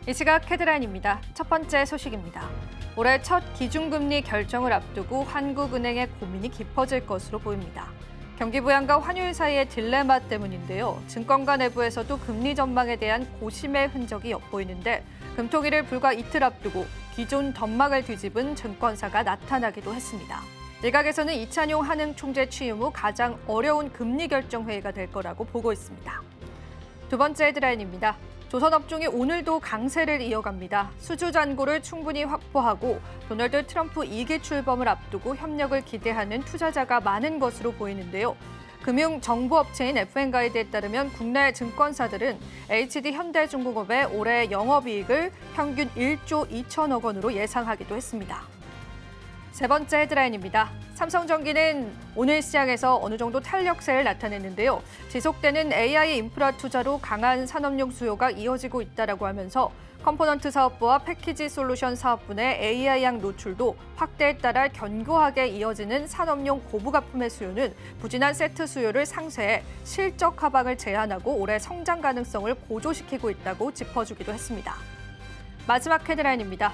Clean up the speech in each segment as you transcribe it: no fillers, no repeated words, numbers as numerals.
이 시각 헤드라인입니다. 첫 번째 소식입니다. 올해 첫 기준금리 결정을 앞두고 한국은행의 고민이 깊어질 것으로 보입니다. 경기 부양과 환율 사이의 딜레마 때문인데요. 증권가 내부에서도 금리 전망에 대한 고심의 흔적이 엿보이는데 금토일을 불과 이틀 앞두고 기존 전망을 뒤집은 증권사가 나타나기도 했습니다. 일각에서는 이찬용 한흥 총재 취임 후 가장 어려운 금리 결정 회의가 될 거라고 보고 있습니다. 두 번째 헤드라인입니다. 조선업종이 오늘도 강세를 이어갑니다. 수주 잔고를 충분히 확보하고 도널드 트럼프 2기 출범을 앞두고 협력을 기대하는 투자자가 많은 것으로 보이는데요. 금융정보업체인 FN가이드에 따르면 국내 증권사들은 HD 현대중공업의 올해 영업이익을 평균 1조 2천억 원으로 예상하기도 했습니다. 세 번째 헤드라인입니다. 삼성전기는 오늘 시장에서 어느 정도 탄력세를 나타냈는데요. 지속되는 AI 인프라 투자로 강한 산업용 수요가 이어지고 있다고 하면서 컴포넌트 사업부와 패키지 솔루션 사업부 내 AI향 노출도 확대에 따라 견고하게 이어지는 산업용 고부가품의 수요는 부진한 세트 수요를 상쇄해 실적 하방을 제한하고 올해 성장 가능성을 고조시키고 있다고 짚어주기도 했습니다. 마지막 헤드라인입니다.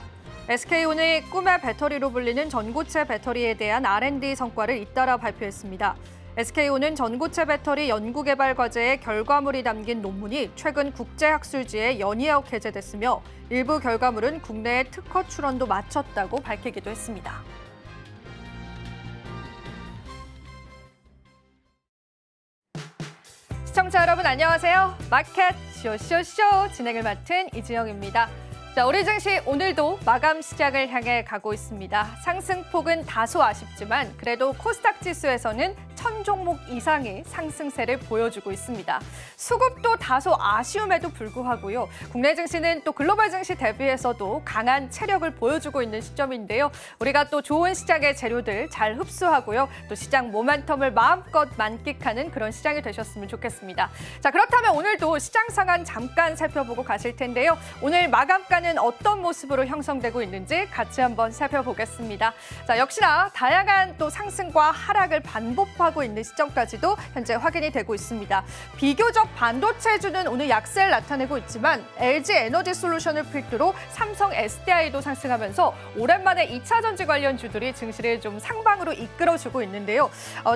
SK온이 꿈의 배터리로 불리는 전고체 배터리에 대한 R&D 성과를 잇따라 발표했습니다. SK온은 전고체 배터리 연구개발 과제의 결과물이 담긴 논문이 최근 국제학술지에 연이어 게재됐으며 일부 결과물은 국내의 특허 출원도 마쳤다고 밝히기도 했습니다. 시청자 여러분 안녕하세요. 마켓 쇼쇼쇼 진행을 맡은 이지영입니다. 자, 우리 증시 오늘도 마감 시작을 향해 가고 있습니다. 상승폭은 다소 아쉽지만 그래도 코스닥 지수에서는 1000종목 이상의 상승세를 보여주고 있습니다. 수급도 다소 아쉬움에도 불구하고요. 국내 증시는 또 글로벌 증시 대비해서도 강한 체력을 보여주고 있는 시점인데요. 우리가 또 좋은 시장의 재료들 잘 흡수하고요. 또 시장 모멘텀을 마음껏 만끽하는 그런 시장이 되셨으면 좋겠습니다. 자, 그렇다면 오늘도 시장 상황 잠깐 살펴보고 가실 텐데요. 오늘 마감가는 어떤 모습으로 형성되고 있는지 같이 한번 살펴보겠습니다. 자, 역시나 다양한 또 상승과 하락을 반복하고 있는 시점까지도 현재 확인이 되고 있습니다. 비교적 반도체주는 오늘 약세를 나타내고 있지만 LG 에너지 솔루션을 필두로 삼성 SDI도 상승하면서 오랜만에 2차 전지 관련 주들이 증시를 좀 상방으로 이끌어주고 있는데요.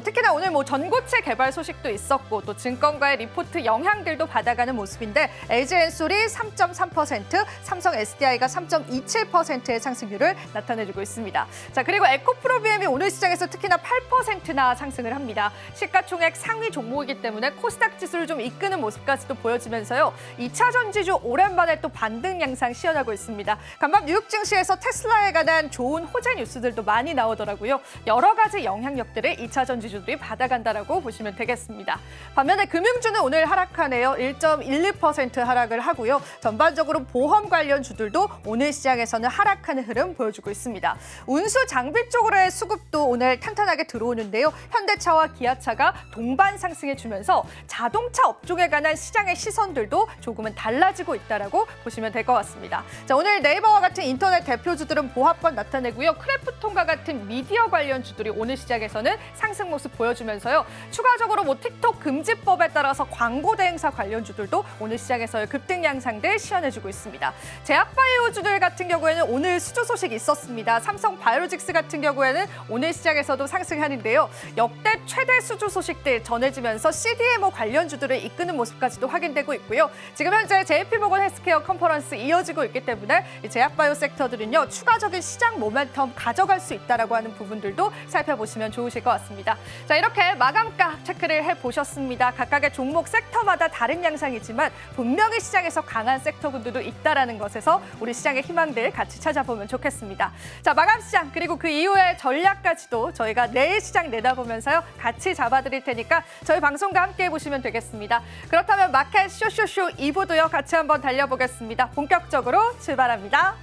특히나 오늘 전고체 개발 소식도 있었고 또 증권가의 리포트 영향들도 받아가는 모습인데 LG 엔솔이 3.3%, 삼성 SDI가 3.27%의 상승률을 나타내주고 있습니다. 자, 그리고 에코프로비엠이 오늘 시장에서 특히나 8%나 상승을 합니다. 시가총액 상위 종목이기 때문에 코스닥 지수를 좀 이끄는 모습까지도 보여지면서요. 2차 전지주 오랜만에 또 반등 양상 시연하고 있습니다. 간밤 뉴욕 증시에서 테슬라에 관한 좋은 호재 뉴스들도 많이 나오더라고요. 여러 가지 영향력들을 2차 전지주들이 받아간다라고 보시면 되겠습니다. 반면에 금융주는 오늘 하락하네요. 1.12% 하락을 하고요. 전반적으로 보험 관련 주들도 오늘 시장에서는 하락하는 흐름 보여주고 있습니다. 운수 장비 쪽으로의 수급도 오늘 탄탄하게 들어오는데요. 현대차와 기아차가 동반 상승해주면서 자동차 업종에 관한 시장의 시선들도 조금은 달라지고 있다라고 보시면 될 것 같습니다. 자, 오늘 네이버와 같은 인터넷 대표주들은 보합권 나타내고요. 크래프톤과 같은 미디어 관련 주들이 오늘 시장에서는 상승 모습 보여주면서요. 추가적으로 틱톡 금지법에 따라서 광고 대행사 관련 주들도 오늘 시장에서의 급등 양상들 시연해주고 있습니다. 제약바이오주들 같은 경우에는 오늘 수주 소식이 있었습니다. 삼성 바이오로직스 같은 경우에는 오늘 시장에서도 상승하는데요. 역대 최대 수주 소식들 전해지면서 CDMO 관련주들을 이끄는 모습까지도 확인되고 있고요. 지금 현재 JP모건 헬스케어 컨퍼런스 이어지고 있기 때문에 이 제약바이오 섹터들은요. 추가적인 시장 모멘텀 가져갈 수 있다라고 하는 부분들도 살펴보시면 좋으실 것 같습니다. 자, 이렇게 마감가 체크를 해보셨습니다. 각각의 종목 섹터마다 다른 양상이지만 분명히 시장에서 강한 섹터군들도 있다라는 것에서 우리 시장의 희망들 같이 찾아보면 좋겠습니다. 자, 마감 시장 그리고 그 이후의 전략까지도 저희가 내일 시장 내다보면서요. 같이 잡아드릴 테니까 저희 방송과 함께 해보시면 되겠습니다. 그렇다면 마켓 쇼쇼쇼 2부도요. 같이 한번 달려보겠습니다. 본격적으로 출발합니다.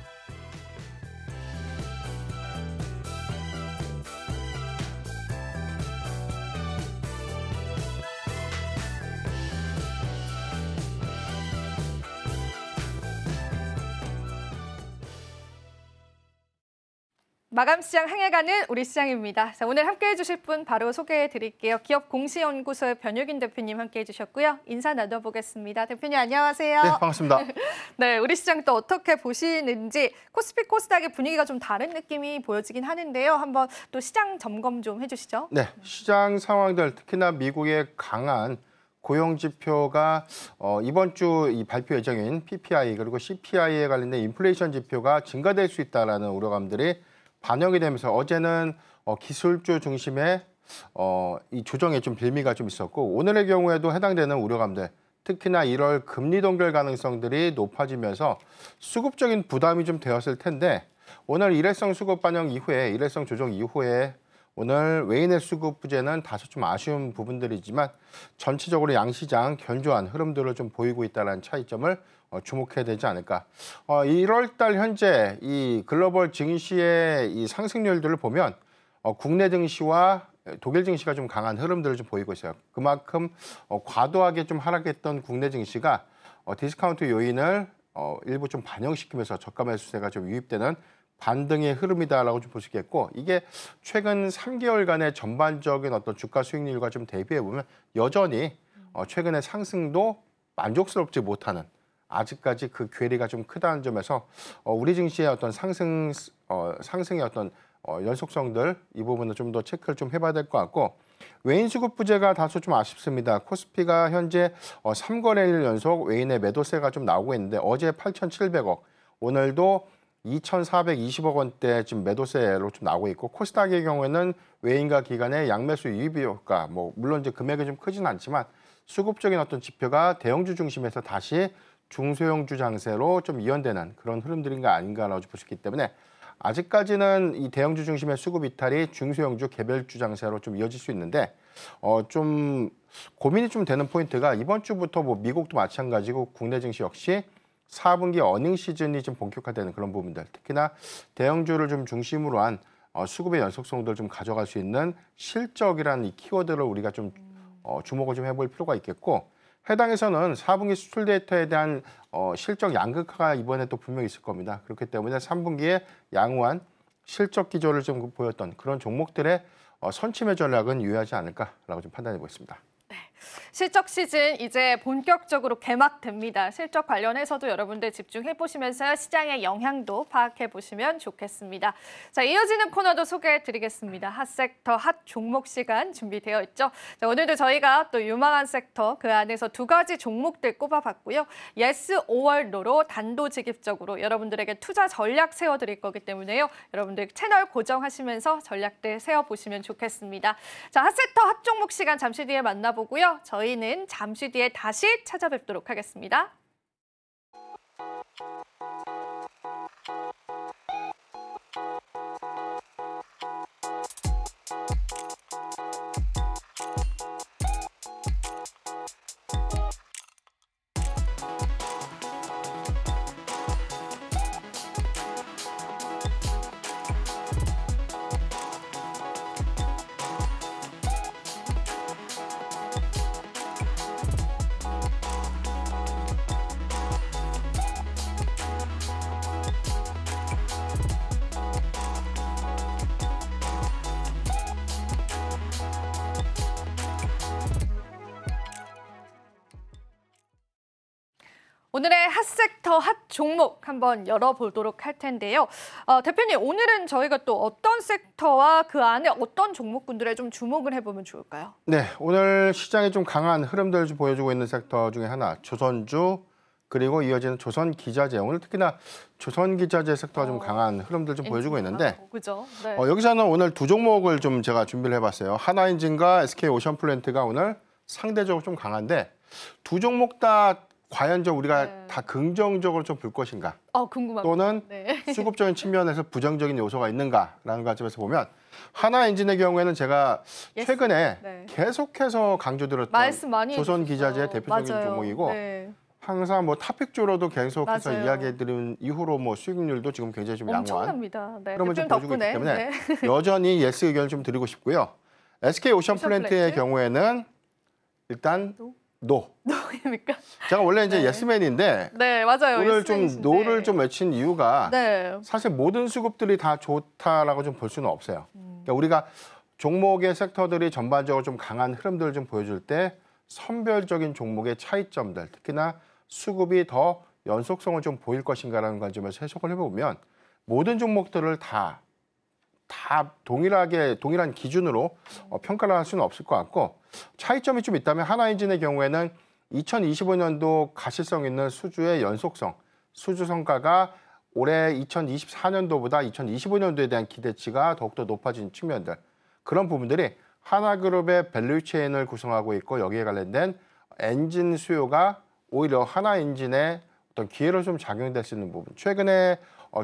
마감 시장 향해 가는 우리 시장입니다. 자, 오늘 함께해 주실 분 바로 소개해 드릴게요. 기업공시연구소의 변유긴 대표님 함께해 주셨고요. 인사 나눠보겠습니다. 대표님 안녕하세요. 네, 반갑습니다. 네, 우리 시장 또 어떻게 보시는지 코스피 코스닥의 분위기가 좀 다른 느낌이 보여지긴 하는데요. 한번 또 시장 점검 좀 해주시죠. 네, 시장 상황들 특히나 미국의 강한 고용 지표가 이번 주 이 발표 예정인 PPI 그리고 CPI에 관련된 인플레이션 지표가 증가될 수 있다라는 우려감들이 반영이 되면서 어제는 기술주 중심의 이 조정에 좀 빌미가 좀 있었고 오늘의 경우에도 해당되는 우려감들 특히나 1월 금리 동결 가능성들이 높아지면서 수급적인 부담이 좀 되었을 텐데 오늘 일회성 수급 반영 이후에 일회성 조정 이후에 오늘 외인의 수급 부재는 다소 좀 아쉬운 부분들이지만 전체적으로 양시장 견조한 흐름들을 좀 보이고 있다는 차이점을 주목해야 되지 않을까. 1월 달 현재 이 글로벌 증시의 이 상승률들을 보면 국내 증시와 독일 증시가 좀 강한 흐름들을 좀 보이고 있어요. 그만큼 과도하게 좀 하락했던 국내 증시가 디스카운트 요인을 일부 좀 반영시키면서 저가 매수세가 좀 유입되는 반등의 흐름이다라고 좀 볼 수 있겠고 이게 최근 3개월간의 전반적인 어떤 주가 수익률과 좀 대비해 보면 여전히 최근의 상승도 만족스럽지 못하는 아직까지 그 괴리가 좀 크다는 점에서 우리 증시의 어떤 상승의 어떤 연속성들 이 부분을 좀 더 체크를 좀 해봐야 될 것 같고 외인 수급 부재가 다소 좀 아쉽습니다. 코스피가 현재 3거래일 연속 외인의 매도세가 좀 나오고 있는데 어제 8,700억, 오늘도 2,420억 원대 지금 매도세로 좀 나오고 있고 코스닥의 경우에는 외인과 기관의 양매수 유입 효과, 물론 이제 금액이 좀 크지는 않지만 수급적인 어떤 지표가 대형주 중심에서 다시 중소형주 장세로 좀 이연되는 그런 흐름들인가 아닌가라고 볼 수 있기 때문에 아직까지는 이 대형주 중심의 수급 이탈이 중소형주 개별주 장세로 좀 이어질 수 있는데 좀 고민이 좀 되는 포인트가 이번 주부터 미국도 마찬가지고 국내 증시 역시 4분기 어닝 시즌이 좀 본격화되는 그런 부분들, 특히나 대형주를 좀 중심으로 한 수급의 연속성들을 좀 가져갈 수 있는 실적이라는 이 키워드를 우리가 좀 주목을 좀 해볼 필요가 있겠고 해당에서는 4분기 수출 데이터에 대한 실적 양극화가 이번에 또 분명히 있을 겁니다. 그렇기 때문에 3분기에 양호한 실적 기조를 좀 보였던 그런 종목들의 선침의 전략은 유효하지 않을까라고 좀 판단해 보겠습니다. 실적 시즌 이제 본격적으로 개막됩니다. 실적 관련해서도 여러분들 집중해 보시면서 시장의 영향도 파악해 보시면 좋겠습니다. 자, 이어지는 코너도 소개해 드리겠습니다. 핫 섹터, 핫 종목 시간 준비되어 있죠. 자, 오늘도 저희가 또 유망한 섹터 그 안에서 두 가지 종목들 꼽아봤고요. 예스 5월로로 단도직입적으로 여러분들에게 투자 전략 세워드릴 거기 때문에요. 여러분들 채널 고정하시면서 전략들 세워보시면 좋겠습니다. 자, 핫 섹터, 핫 종목 시간 잠시 뒤에 만나보고요. 저희는 잠시 뒤에 다시 찾아뵙도록 하겠습니다. 오늘의 핫 섹터, 핫 종목 한번 열어보도록 할 텐데요. 대표님, 오늘은 저희가 또 어떤 섹터와 그 안에 어떤 종목군들에 좀 주목을 해보면 좋을까요? 네, 오늘 시장에 좀 강한 흐름들을 좀 보여주고 있는 섹터 중에 하나, 조선주 그리고 이어지는 조선기자재. 오늘 특히나 조선기자재 섹터가 좀 강한 흐름들 좀 보여주고 있는데 그죠? 네. 여기서는 오늘 두 종목을 좀 제가 준비를 해봤어요. 하나엔진과 SK오션플랜트가 오늘 상대적으로 좀 강한데 두 종목 다 과연 우리가 다 긍정적으로 좀 볼 것인가? 궁금합니다. 또는 수급적인 측면에서 부정적인 요소가 있는가라는 관점에서 보면 하나엔진의 경우에는 제가 최근에 계속해서 강조드렸던 조선기자재 대표적인 종목이고 항상 탑픽주로도 계속해서 이야기해드린 이후로 수익률도 지금 굉장히 좀 양호한 엄청납니다. 그러면 좀 보여주고 있기 때문에 여전히 예스 의견을 좀 드리고 싶고요. SK오션플랜트의 경우에는 일단 노. 노입니까? 제가 원래 이제 네. 예스맨인데 네, 맞아요. 오늘 좀 예스맨이신데. 노를 좀 외친 이유가 네. 사실 모든 수급들이 다 좋다라고 좀 볼 수는 없어요. 그러니까 우리가 종목의 섹터들이 전반적으로 좀 강한 흐름들을 좀 보여줄 때 선별적인 종목의 차이점들, 특히나 수급이 더 연속성을 좀 보일 것인가라는 관점에서 해석을 해보면 모든 종목들을 다 동일한 기준으로 평가를 할 수는 없을 것 같고 차이점이 좀 있다면 하나엔진의 경우에는 2025년도 가시성 있는 수주의 연속성, 수주 성과가 올해 2024년도보다 2025년도에 대한 기대치가 더욱더 높아진 측면들, 그런 부분들이 하나그룹의 밸류체인을 구성하고 있고 여기에 관련된 엔진 수요가 오히려 하나엔진의 어떤 기회로 좀 작용될 수 있는 부분. 최근에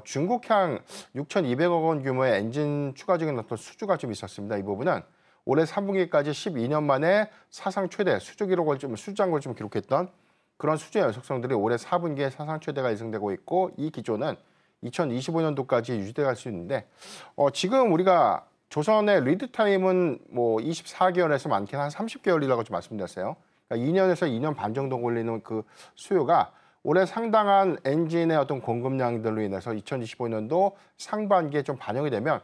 중국향 6,200억 원 규모의 엔진 추가적인 어떤 수주가 좀 있었습니다. 이 부분은 올해 3분기까지 12년 만에 사상 최대 수주 장고를 좀 기록했던 그런 수주의 연속성들이 올해 4분기에 사상 최대가 예상되고 있고 이 기조는 2025년도까지 유지될 수 있는데 지금 우리가 조선의 리드 타임은 뭐 24개월에서 많게는 한 30개월이라고 좀 말씀드렸어요. 그러니까 2년에서 2년 반 정도 걸리는 그 수요가 올해 상당한 엔진의 어떤 공급량들로 인해서 2025년도 상반기에 좀 반영이 되면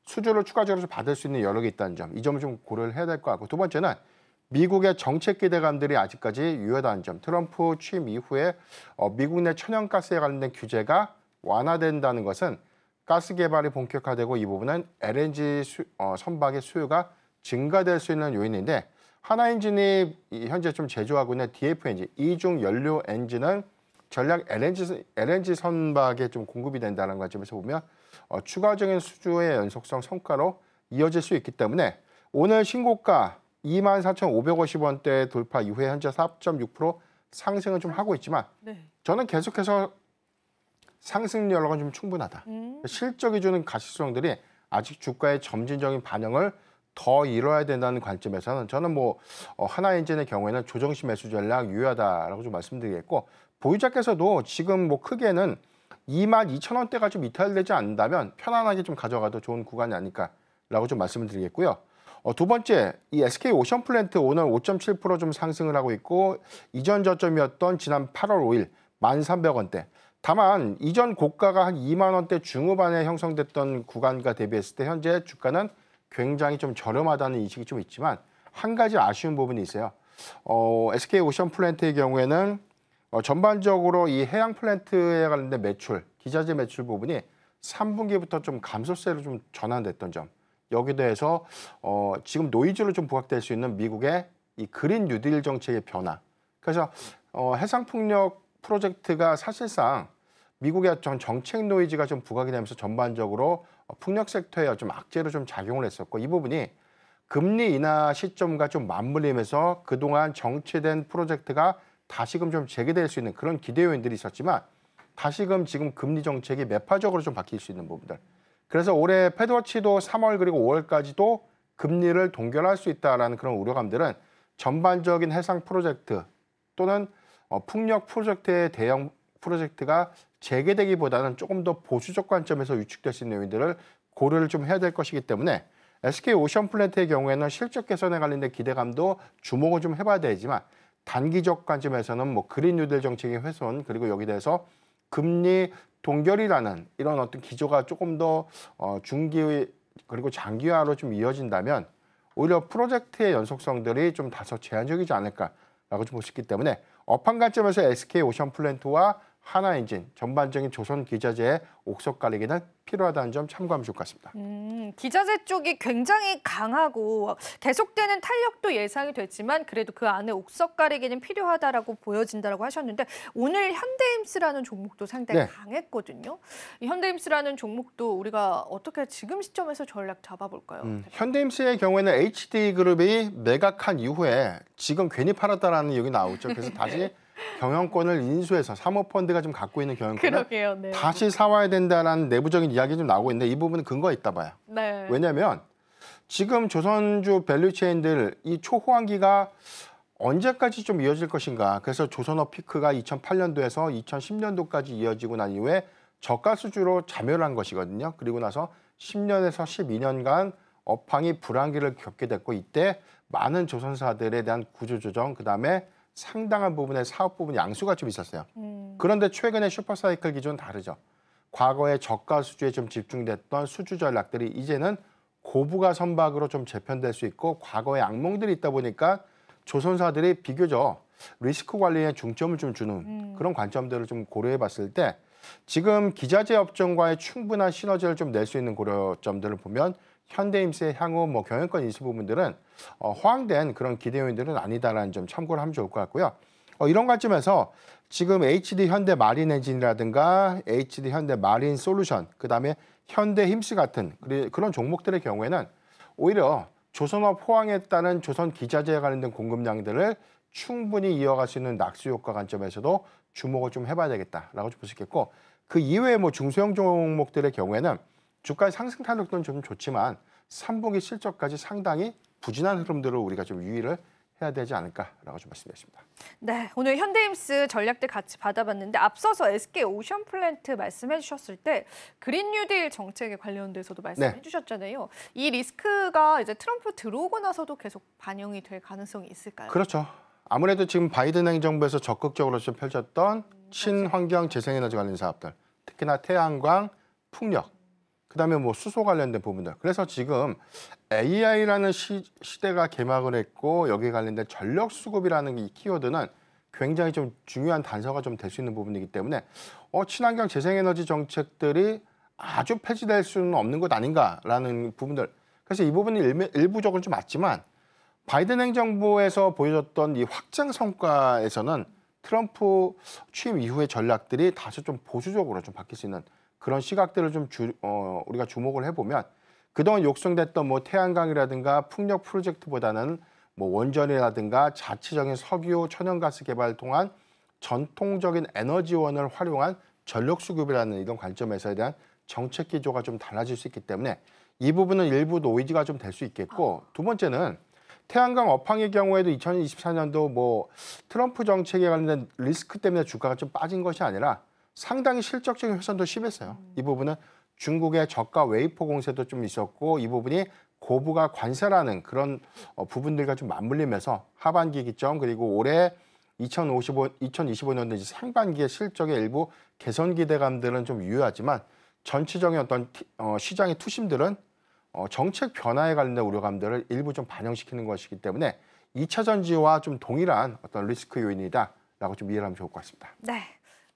수주를 추가적으로 좀 받을 수 있는 여력이 있다는 점, 이 점을 좀 고려를 해야 될 것 같고 두 번째는 미국의 정책 기대감들이 아직까지 유효하다는 점, 트럼프 취임 이후에 미국 내 천연가스에 관련된 규제가 완화된다는 것은 가스 개발이 본격화되고 이 부분은 LNG 선박의 수요가 증가될 수 있는 요인인데 하나엔진이 현재 좀 제조하고 있는 DF 엔진, 이중 연료 엔진은 전략 LNG 선박에 좀 공급이 된다는 관점에서 보면 추가적인 수주의 연속성 성과로 이어질 수 있기 때문에 오늘 신고가 24,550원대 돌파 이후에 현재 4.6% 상승을 좀 하고 있지만 네. 저는 계속해서 상승 여력은 좀 충분하다. 실적이 주는 가시성들이 아직 주가의 점진적인 반영을 더 이뤄야 된다는 관점에서는 저는 뭐 하나엔진의 경우에는 조정시 매수 전략 유효하다라고 좀 말씀드리겠고 보유자께서도 지금 뭐 크게는 22,000원대가 좀 이탈되지 않는다면 편안하게 좀 가져가도 좋은 구간이 아닐까라고 좀 말씀을 드리겠고요. 두 번째, 이 SK 오션플랜트 오늘 5.7% 좀 상승을 하고 있고 이전 저점이었던 지난 8월 5일 1,300원대. 다만 이전 고가가 한 2만 원대 중후반에 형성됐던 구간과 대비했을 때 현재 주가는 굉장히 좀 저렴하다는 인식이 좀 있지만 한 가지 아쉬운 부분이 있어요. SK 오션플랜트의 경우에는 전반적으로 이 해양 플랜트에 관련된 매출, 기자재 매출 부분이 3분기부터 좀 감소세로 좀 전환됐던 점. 여기에 대해서 지금 노이즈로 좀 부각될 수 있는 미국의 이 그린 뉴딜 정책의 변화. 그래서 해상풍력 프로젝트가 사실상 미국의 어떤 정책 노이즈가 좀 부각이 되면서 전반적으로 풍력 섹터에 좀 악재로 좀 작용을 했었고 이 부분이 금리 인하 시점과 좀 맞물리면서 그동안 정체된 프로젝트가 다시금 좀 재개될 수 있는 그런 기대 요인들이 있었지만 다시금 지금 금리 정책이 매파적으로 좀 바뀔 수 있는 부분들. 그래서 올해 패드워치도 3월 그리고 5월까지도 금리를 동결할 수 있다라는 그런 우려감들은 전반적인 해상 프로젝트 또는 풍력 프로젝트의 대형 프로젝트가 재개되기보다는 조금 더 보수적 관점에서 위축될 수 있는 요인들을 고려를 좀 해야 될 것이기 때문에 SK 오션플랜트의 경우에는 실적 개선에 관련된 기대감도 주목을 좀 해봐야 되지만 단기적 관점에서는 뭐 그린 뉴딜 정책의 훼손 그리고 여기 대해서 금리 동결이라는 이런 어떤 기조가 조금 더 중기 그리고 장기화로 좀 이어진다면 오히려 프로젝트의 연속성들이 좀 다소 제한적이지 않을까라고 좀 볼 수 있기 때문에 업황 관점에서 SK 오션플랜트와 하나엔진 전반적인 조선 기자재의 옥석 가리기는 필요하다는 점 참고하면 좋을 것 같습니다. 기자재 쪽이 굉장히 강하고 계속되는 탄력도 예상이 됐지만 그래도 그 안에 옥석 가리기는 필요하다라고 보여진다라고 하셨는데 오늘 현대임스라는 종목도 상당히 네. 강했거든요. 이 현대임스라는 종목도 우리가 어떻게 지금 시점에서 전략 잡아볼까요? 현대임스의 경우에는 HD그룹이 매각한 이후에 지금 괜히 팔았다라는 얘기 나오죠. 그래서 다시 경영권을 인수해서 사모펀드가 좀 갖고 있는 경영권을 그러게요. 네. 다시 사와야 된다라는 내부적인 이야기 좀 나오고 있는데 이 부분은 근거가 있다 봐요. 네. 왜냐하면 지금 조선주 밸류체인들 이 초호황기가 언제까지 좀 이어질 것인가. 그래서 조선업 피크가 2008년도에서 2010년도까지 이어지고 난 이후에 저가 수주로 자멸을 한 것이거든요. 그리고 나서 10년에서 12년간 업황이 불황기를 겪게 됐고 이때 많은 조선사들에 대한 구조조정 그다음에 상당한 부분의 사업 부분 양수가 좀 있었어요. 그런데 최근에 슈퍼사이클 기존은 다르죠. 과거에 저가 수주에 좀 집중됐던 수주 전략들이 이제는 고부가 선박으로 좀 재편될 수 있고 과거의 악몽들이 있다 보니까 조선사들이 비교적 리스크 관리에 중점을 좀 주는 그런 관점들을 좀 고려해 봤을 때 지금 기자재 업종과의 충분한 시너지를 좀 낼 수 있는 고려점들을 보면 현대임스의 향후 뭐 경영권 인수 부분들은 허황된 그런 기대 요인들은 아니다라는 점 참고를 하면 좋을 것 같고요. 이런 관점에서 지금 HD 현대 마린 엔진이라든가 HD 현대 마린 솔루션, 그다음에 현대 힘스 같은 그런 종목들의 경우에는 오히려 조선업 호황에 따른 조선 기자재에 관련된 공급량들을 충분히 이어갈 수 있는 낙수 효과 관점에서도 주목을 좀 해봐야 되겠다라고 볼 수 있겠고 그 이외에 뭐 중소형 종목들의 경우에는 주가의 상승 탄력도는 좀 좋지만 3분기 실적까지 상당히 부진한 흐름들을 우리가 좀 유의를 해야 되지 않을까라고 좀 말씀드렸습니다. 네, 오늘 현대임스 전략들 같이 받아봤는데 앞서서 SK 오션플랜트 말씀해 주셨을 때 그린 뉴딜 정책에 관련돼서도 말씀해 주셨잖아요. 이 리스크가 이제 트럼프 들어오고 나서도 계속 반영이 될 가능성이 있을까요? 그렇죠. 아무래도 지금 바이든 행정부에서 적극적으로 좀 펼쳤던 친환경 재생에너지 관련 사업들, 특히나 태양광, 풍력, 그다음에 뭐 수소 관련된 부분들. 그래서 지금 AI라는 시대가 개막을 했고 여기에 관련된 전력 수급이라는 이 키워드는 굉장히 좀 중요한 단서가 좀 될 수 있는 부분이기 때문에 친환경 재생에너지 정책들이 아주 폐지될 수는 없는 것 아닌가라는 부분들. 그래서 이 부분이 일부적으로 좀 맞지만 바이든 행정부에서 보여줬던 이 확장 성과에서는 트럼프 취임 이후의 전략들이 다소 좀 보수적으로 좀 바뀔 수 있는 그런 시각들을 좀 우리가 주목을 해보면 그동안 육성됐던 뭐 태양광이라든가 풍력 프로젝트보다는 뭐 원전이라든가 자체적인 석유, 천연가스 개발을 통한 전통적인 에너지원을 활용한 전력 수급이라는 이런 관점에서에 대한 정책 기조가 좀 달라질 수 있기 때문에 이 부분은 일부 노이즈가 좀 될 수 있겠고 두 번째는 태양광 업황의 경우에도 2024년도 뭐 트럼프 정책에 관련된 리스크 때문에 주가가 좀 빠진 것이 아니라 상당히 실적적인 훼손도 심했어요. 이 부분은 중국의 저가 웨이퍼 공세도 좀 있었고 이 부분이 고부가 관세라는 그런 부분들과 좀 맞물리면서 하반기 기점 그리고 올해 2025년도 상반기의 실적의 일부 개선 기대감들은 좀 유효하지만 전체적인 어떤 시장의 투심들은 정책 변화에 관련된 우려감들을 일부 좀 반영시키는 것이기 때문에 2차 전지와 좀 동일한 어떤 리스크 요인이다라고 좀 이해를 하면 좋을 것 같습니다. 네.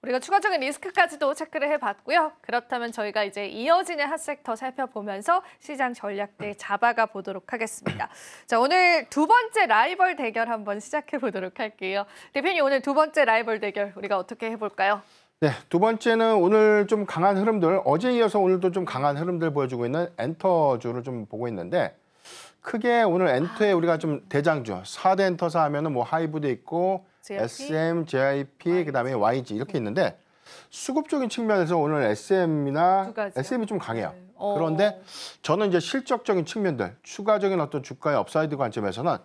우리가 추가적인 리스크까지도 체크를 해봤고요. 그렇다면 저희가 이제 이어지는 핫섹터 살펴보면서 시장 전략들 잡아가 보도록 하겠습니다. 자, 오늘 두 번째 라이벌 대결 한번 시작해 보도록 할게요. 대표님, 오늘 두 번째 라이벌 대결 우리가 어떻게 해볼까요? 네, 두 번째는 오늘 좀 강한 흐름들, 어제 이어서 오늘도 좀 강한 흐름들 보여주고 있는 엔터주를 좀 보고 있는데 크게 오늘 엔터에 우리가 좀 대장주, 4대 엔터사 하면은 뭐 하이브도 있고 JYP? SM, JYP, 그다음에 YG 이렇게 있는데 수급적인 측면에서 오늘 SM이 좀 강해요. 네. 그런데 저는 이제 실적적인 측면들, 추가적인 어떤 주가의 업사이드 관점에서는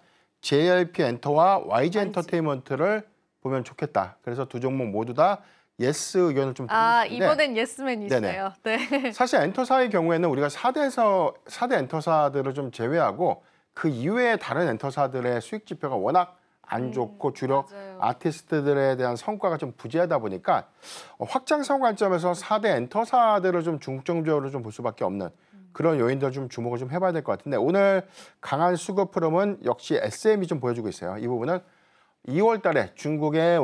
JYP 엔터와 YG 엔터테인먼트를 보면 좋겠다. 그래서 두 종목 모두 다 예스 의견을 좀 드리고 싶은데 이번엔 예스맨이시네요. 네. 사실 엔터사의 경우에는 우리가 4대 엔터사들을 좀 제외하고 그 이외의 다른 엔터사들의 수익 지표가 워낙 안 좋고 주력 맞아요. 아티스트들에 대한 성과가 좀 부재하다 보니까 확장성 관점에서 4대 엔터사들을 좀 중점적으로 좀 볼 수밖에 없는 그런 요인들 좀 주목을 좀 해봐야 될 것 같은데 오늘 강한 수급 흐름은 역시 SM이 좀 보여주고 있어요. 이 부분은 2월 달에 중국의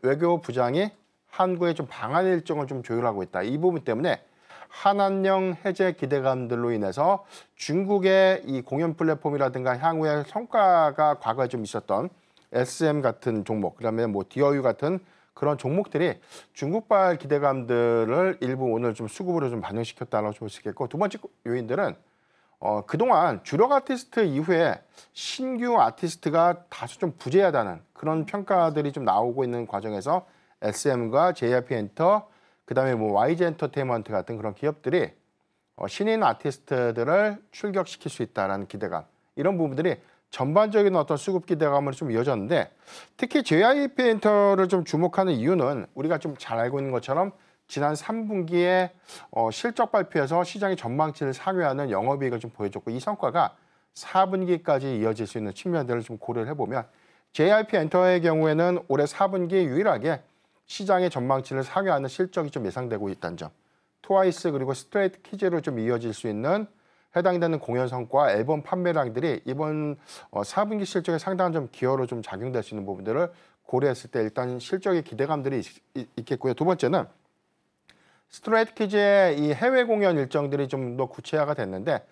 외교부장이 한국에 좀 방한 일정을 좀 조율하고 있다. 이 부분 때문에 한한령 해제 기대감들로 인해서 중국의 이 공연 플랫폼이라든가 향후에 성과가 과거에 좀 있었던 SM 같은 종목, 그다음에 뭐 디어유 같은 그런 종목들이 중국발 기대감들을 일부 오늘 좀 수급으로 좀 반영시켰다고 볼 수 있겠고 두 번째 요인들은 그동안 주력 아티스트 이후에 신규 아티스트가 다소 좀 부재하다는 그런 평가들이 좀 나오고 있는 과정에서 SM과 JYP 엔터, 그다음에 뭐 YG 엔터테인먼트 같은 그런 기업들이 신인 아티스트들을 출격시킬 수 있다라는 기대감, 이런 부분들이 전반적인 어떤 수급 기대감으로 좀 이어졌는데 특히 JYP 엔터를 좀 주목하는 이유는 우리가 좀 잘 알고 있는 것처럼 지난 3분기에 실적 발표에서 시장의 전망치를 상회하는 영업이익을 좀 보여줬고 이 성과가 4분기까지 이어질 수 있는 측면들을 좀 고려를 해보면 JYP 엔터의 경우에는 올해 4분기 유일하게 시장의 전망치를 상회하는 실적이 좀 예상되고 있다는 점. 트와이스 그리고 스트레이트 키즈로 좀 이어질 수 있는 해당되는 공연 성과, 앨범 판매량들이 이번 4분기 실적에 상당한 좀 기여로 좀 작용될 수 있는 부분들을 고려했을 때 일단 실적의 기대감들이 있겠고요. 두 번째는 스트레이트 키즈의 이 해외 공연 일정들이 좀 더 구체화가 됐는데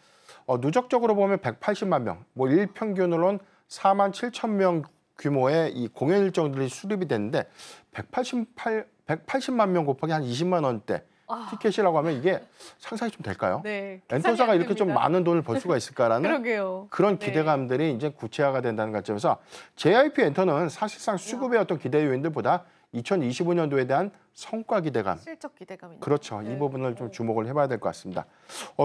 누적적으로 보면 180만 명, 뭐 일평균으로는 4만 7천 명 규모의 이 공연 일정들이 수립이 됐는데 180만 명 곱하기 한 20만 원대 티켓이라고 하면 이게 상상이 좀 될까요? 네, 엔터사가 이렇게 좀 됩니다. 많은 돈을 벌 수가 있을까라는 그러게요. 그런 네. 기대감들이 이제 구체화가 된다는 관점에서 JYP 엔터는 사실상 수급의 어떤 기대 요인들보다 2025년도에 대한 성과 기대감, 실적 기대감이. 그렇죠. 네. 이 부분을 좀 주목을 해봐야 될 것 같습니다.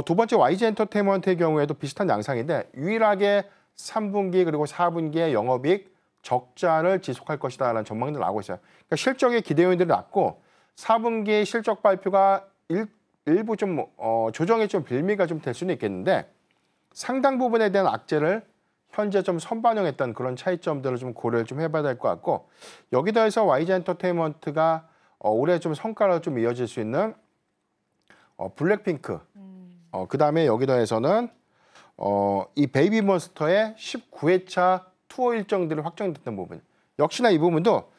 두 번째 YG 엔터테인먼트의 경우에도 비슷한 양상인데 유일하게 3분기 그리고 4분기에 영업이익 적자를 지속할 것이다라는 전망들 나오고 있어요. 그러니까 실적의 기대 요인들이 낮고 4분기 실적 발표가 일부 좀 조정의 좀 빌미가 좀 될 수는 있겠는데 상당 부분에 대한 악재를 현재 좀 선반영했던 그런 차이점들을 좀 고려를 좀 해봐야 될 것 같고 여기 더해서 YG 엔터테인먼트가 올해 좀 성과로 좀 이어질 수 있는 블랙핑크, 그다음에 여기 더해서는 이 베이비몬스터의 19회차 투어 일정들이 확정됐던 부분. 역시나 이 부분도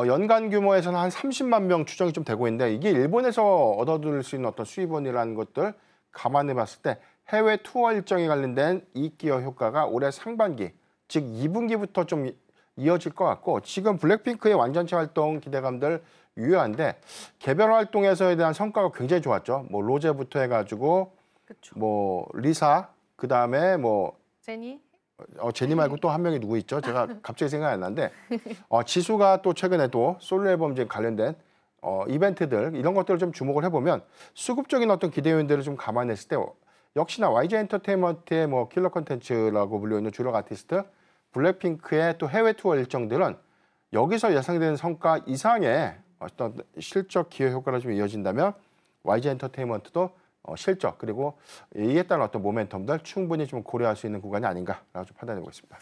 연간 규모에서는 한 30만 명 추정이 좀 되고 있는데 이게 일본에서 얻어들 수 있는 어떤 수입원이라는 것들 감안해 봤을 때 해외 투어 일정에 관련된 이익기여 효과가 올해 상반기, 즉 2분기부터 좀 이어질 것 같고 지금 블랙핑크의 완전체 활동 기대감들 유효한데 개별 활동에서에 대한 성과가 굉장히 좋았죠. 뭐 로제부터 해가지고 그쵸. 뭐 리사, 그 다음에 뭐 제니. 제니 말고 또 한 명이 누구 있죠? 제가 갑자기 생각이 안 나는데 지수가 또 최근에 또 솔로 앨범 관련된 이벤트들 이런 것들을 좀 주목을 해보면 수급적인 어떤 기대 요인들을 좀 감안했을 때 역시나 YG 엔터테인먼트의 뭐 킬러 콘텐츠라고 불리는 주력 아티스트 블랙핑크의 또 해외 투어 일정들은 여기서 예상되는 성과 이상의 어떤 실적 기여 효과가 좀 이어진다면 YG 엔터테인먼트도 실적 그리고 이에 따른 어떤 모멘텀들 충분히 좀 고려할 수 있는 구간이 아닌가라고 좀 판단해 보겠습니다.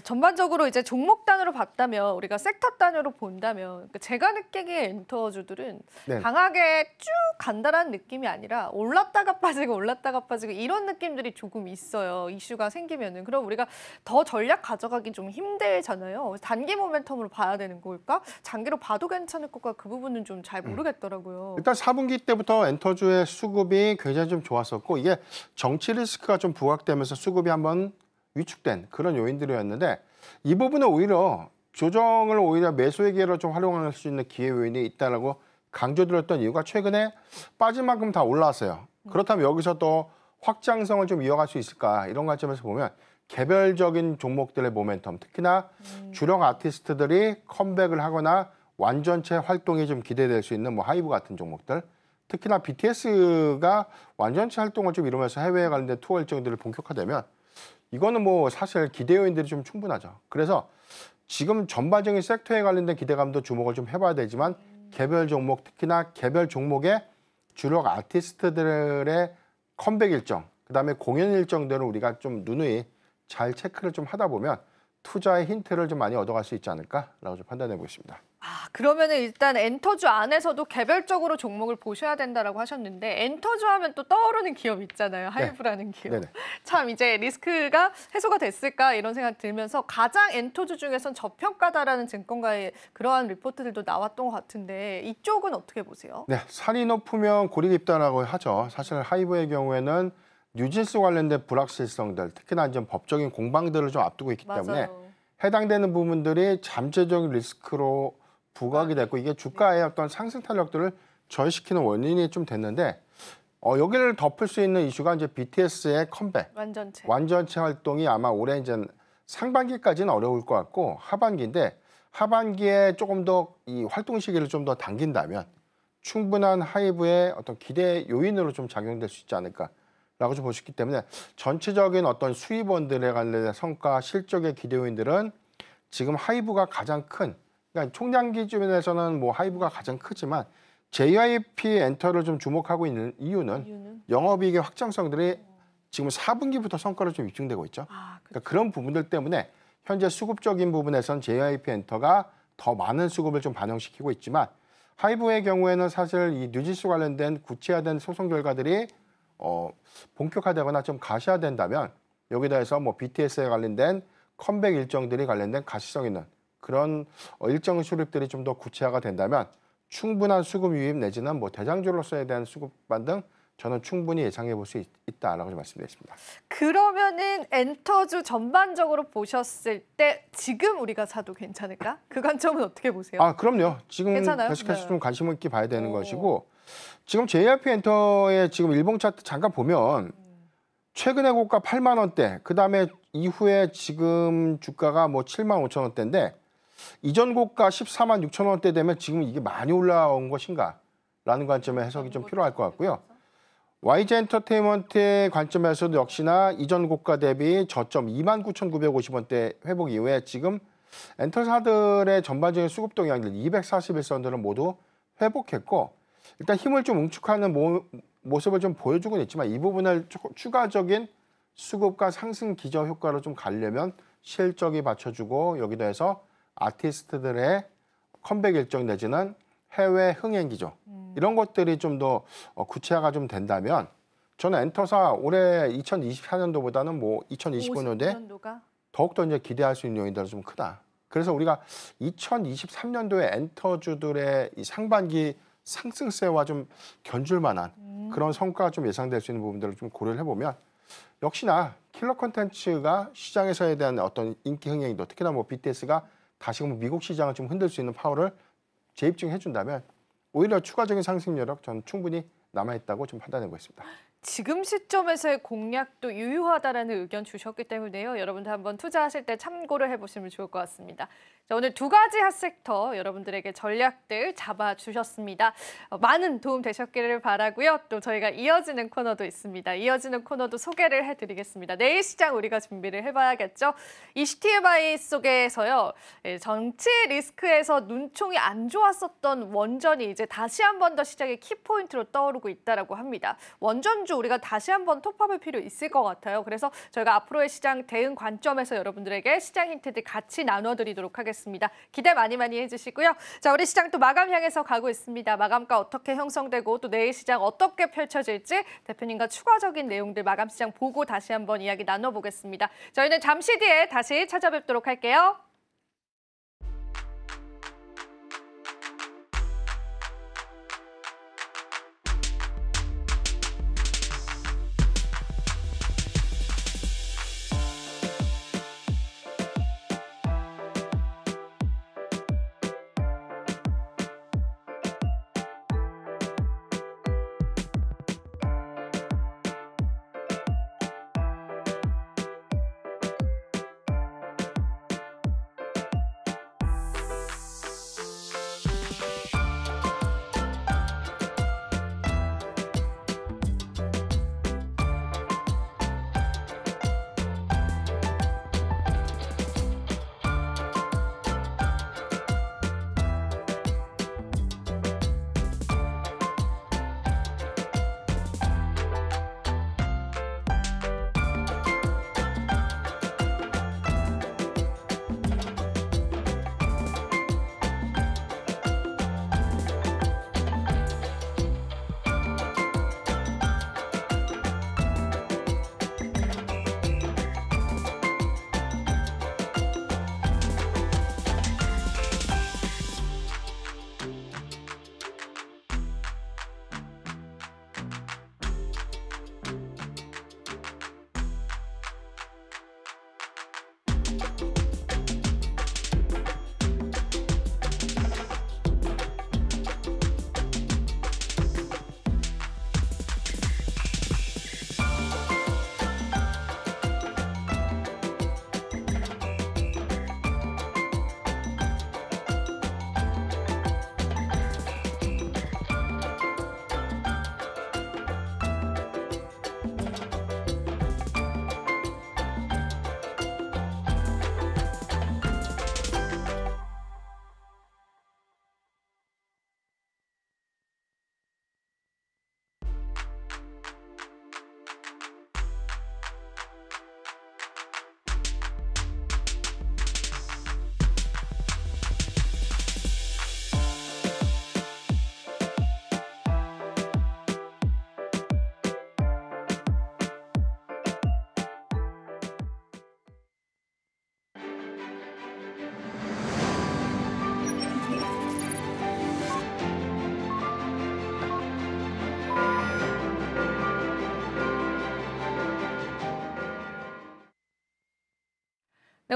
전반적으로 이제 종목 단위로 봤다면 우리가 섹터 단위로 본다면 그러니까 제가 느끼기에 엔터주들은 네. 강하게 쭉 간다라는 느낌이 아니라 올랐다가 빠지고 이런 느낌들이 조금 있어요. 이슈가 생기면은. 그럼 우리가 더 전략 가져가기 좀 힘들잖아요. 단기 모멘텀으로 봐야 되는 걸까? 장기로 봐도 괜찮을 것까 그 부분은 좀 잘 모르겠더라고요. 일단 4분기 때부터 엔터주의 수급이 굉장히 좀 좋았었고 이게 정치 리스크가 좀 부각되면서 수급이 한번 위축된 그런 요인들이었는데 이 부분은 오히려 조정을 오히려 매수의 기회로 좀 활용할 수 있는 기회 요인이 있다라고 강조드렸던 이유가 최근에 빠진 만큼 다 올라왔어요. 그렇다면 여기서 또 확장성을 좀 이어갈 수 있을까 이런 관점에서 보면 개별적인 종목들의 모멘텀 특히나 주력 아티스트들이 컴백을 하거나 완전체 활동이 좀 기대될 수 있는 뭐 하이브 같은 종목들 특히나 BTS가 완전체 활동을 좀 이루면서 해외에 관련된 투어 일정들을 본격화되면 이거는 뭐 사실 기대 요인들이 좀 충분하죠. 그래서 지금 전반적인 섹터에 관련된 기대감도 주목을 좀 해봐야 되지만 개별 종목 특히나 개별 종목의 주력 아티스트들의 컴백 일정 그다음에 공연 일정들을 우리가 좀 누누이 잘 체크를 좀 하다 보면 투자의 힌트를 좀 많이 얻어갈 수 있지 않을까라고 좀 판단해 보겠습니다. 그러면은 일단 엔터주 안에서도 개별적으로 종목을 보셔야 된다라고 하셨는데 엔터주 하면 또 떠오르는 기업 있잖아요. 하이브라는 기업. 네네. 참 이제 리스크가 해소가 됐을까 이런 생각 들면서 가장 엔터주 중에선 저평가다라는 증권가의 그러한 리포트들도 나왔던 것 같은데 이쪽은 어떻게 보세요? 네, 산이 높으면 골이 깊다라고 하죠. 사실 하이브의 경우에는 뉴진스 관련된 불확실성들, 특히나 이제 법적인 공방들을 좀 앞두고 있기 때문에 맞아요. 해당되는 부분들이 잠재적인 리스크로 부각이 됐고 이게 주가의 어떤 상승 탄력들을 저해시키는 원인이 좀 됐는데 여기를 덮을 수 있는 이슈가 이제 BTS의 컴백, 완전체 활동이 아마 올해 이제 상반기까지는 어려울 것 같고 하반기인데 하반기에 조금 더 이 활동 시기를 좀 더 당긴다면 충분한 하이브의 어떤 기대 요인으로 좀 작용될 수 있지 않을까라고 좀 보셨기 때문에 전체적인 어떤 수입원들에 관련된 성과 실적의 기대 요인들은 지금 하이브가 가장 큰 그러니까 총량 기준에서는 뭐 하이브가 가장 크지만 JYP 엔터를 좀 주목하고 있는 이유는 영업이익의 확장성들이 지금 4분기부터 성과로 좀 입증되고 있죠. 그러니까 그런 부분들 때문에 현재 수급적인 부분에선 JYP 엔터가 더 많은 수급을 좀 반영시키고 있지만 하이브의 경우에는 사실 이 뉴지스 관련된 구체화된 소송 결과들이 본격화되거나 좀 가시화된다면 여기다 해서 뭐 BTS에 관련된 컴백 일정들이 관련된 가시성 있는 그런 일정 수립들이 좀 더 구체화가 된다면 충분한 수급 유입 내지는 뭐 대장주로서에 대한 수급 반등 저는 충분히 예상해 볼 수 있다라고 좀 말씀드리겠습니다. 그러면은 엔터주 전반적으로 보셨을 때 지금 우리가 사도 괜찮을까? 그 관점은 어떻게 보세요? 아, 그럼요. 지금 괜찮아요? 계속해서 네. 좀 관심 있게 봐야 되는 것이고 지금 JYP 엔터의 지금 일봉 차트 잠깐 보면 최근의 고가 8만 원대, 그다음에 이후에 지금 주가가 뭐 7만 5천 원대인데 이전 고가 14만 6천 원대 되면 지금 이게 많이 올라온 것인가라는 관점의 해석이 좀 필요할 것 같고요. YG 엔터테인먼트의 관점에서도 역시나 이전 고가 대비 저점 29,950원대 회복 이후에 지금 엔터사들의 전반적인 수급 동향들 241선들은 모두 회복했고 일단 힘을 좀 응축하는 모습을 좀 보여주고는 있지만 이 부분을 추가적인 수급과 상승 기저 효과로 좀 가려면 실적이 받쳐주고 여기다 해서 아티스트들의 컴백 일정 내지는 해외 흥행 기조 이런 것들이 좀 더 구체화가 좀 된다면 저는 엔터사 올해 2024년도보다는 뭐 2025년도에 55년도가? 더욱더 이제 기대할 수 있는 요인들은 좀 크다. 그래서 우리가 2023년도에 엔터주들의 이 상반기 상승세와 좀 견줄 만한 그런 성과가 좀 예상될 수 있는 부분들을 좀 고려를 해보면 역시나 킬러 콘텐츠가 시장에서에 대한 어떤 인기 흥행도 특히나 뭐 BTS가 다시금 미국 시장을 좀 흔들 수 있는 파워를 재입증해 준다면 오히려 추가적인 상승 여력 저는 충분히 남아있다고 좀 판단하고 있습니다. 지금 시점에서의 공략도 유효하다라는 의견 주셨기 때문에요. 여러분들 한번 투자하실 때 참고를 해보시면 좋을 것 같습니다. 자, 오늘 두 가지 핫섹터 여러분들에게 전략들 잡아주셨습니다. 많은 도움 되셨기를 바라고요. 또 저희가 이어지는 코너도 있습니다. 이어지는 코너도 소개를 해드리겠습니다. 내일 시장 우리가 준비를 해봐야겠죠. 이 CTMI 속에서요. 정치 리스크에서 눈총이 안 좋았었던 원전이 이제 다시 한 번 더 시장의 키포인트로 떠오르고 있다고 합니다. 원전주 우리가 다시 한번 톱업할 필요 있을 것 같아요. 그래서 저희가 앞으로의 시장 대응 관점에서 여러분들에게 시장 힌트들 같이 나눠드리도록 하겠습니다. 기대 많이 해주시고요. 자, 우리 시장 또 마감 향해서 가고 있습니다. 마감가 어떻게 형성되고 또 내일 시장 어떻게 펼쳐질지 대표님과 추가적인 내용들 마감 시장 보고 다시 한번 이야기 나눠보겠습니다. 저희는 잠시 뒤에 다시 찾아뵙도록 할게요.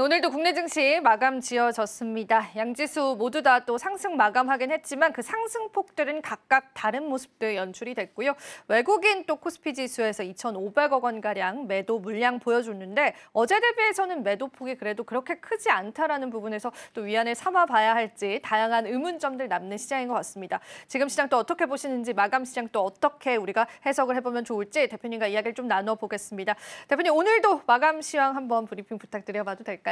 오늘도 국내 증시 마감 지어졌습니다. 양지수 모두 다 또 상승 마감하긴 했지만 그 상승폭들은 각각 다른 모습들 연출이 됐고요. 외국인 또 코스피 지수에서 2,500억 원가량 매도 물량 보여줬는데 어제 대비해서는 매도폭이 그래도 그렇게 크지 않다라는 부분에서 또 위안을 삼아봐야 할지 다양한 의문점들 남는 시장인 것 같습니다. 지금 시장 또 어떻게 보시는지 마감 시장 또 어떻게 우리가 해석을 해보면 좋을지 대표님과 이야기를 좀 나눠보겠습니다. 대표님 오늘도 마감 시황 한번 브리핑 부탁드려봐도 될까요?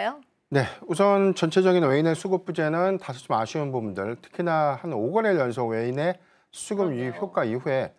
네, 우선 전체적인 외인의 수급 부재는 다소 좀 아쉬운 부분들, 특히나 한 5거래일 연속 외인의 수급 유입 효과 이후에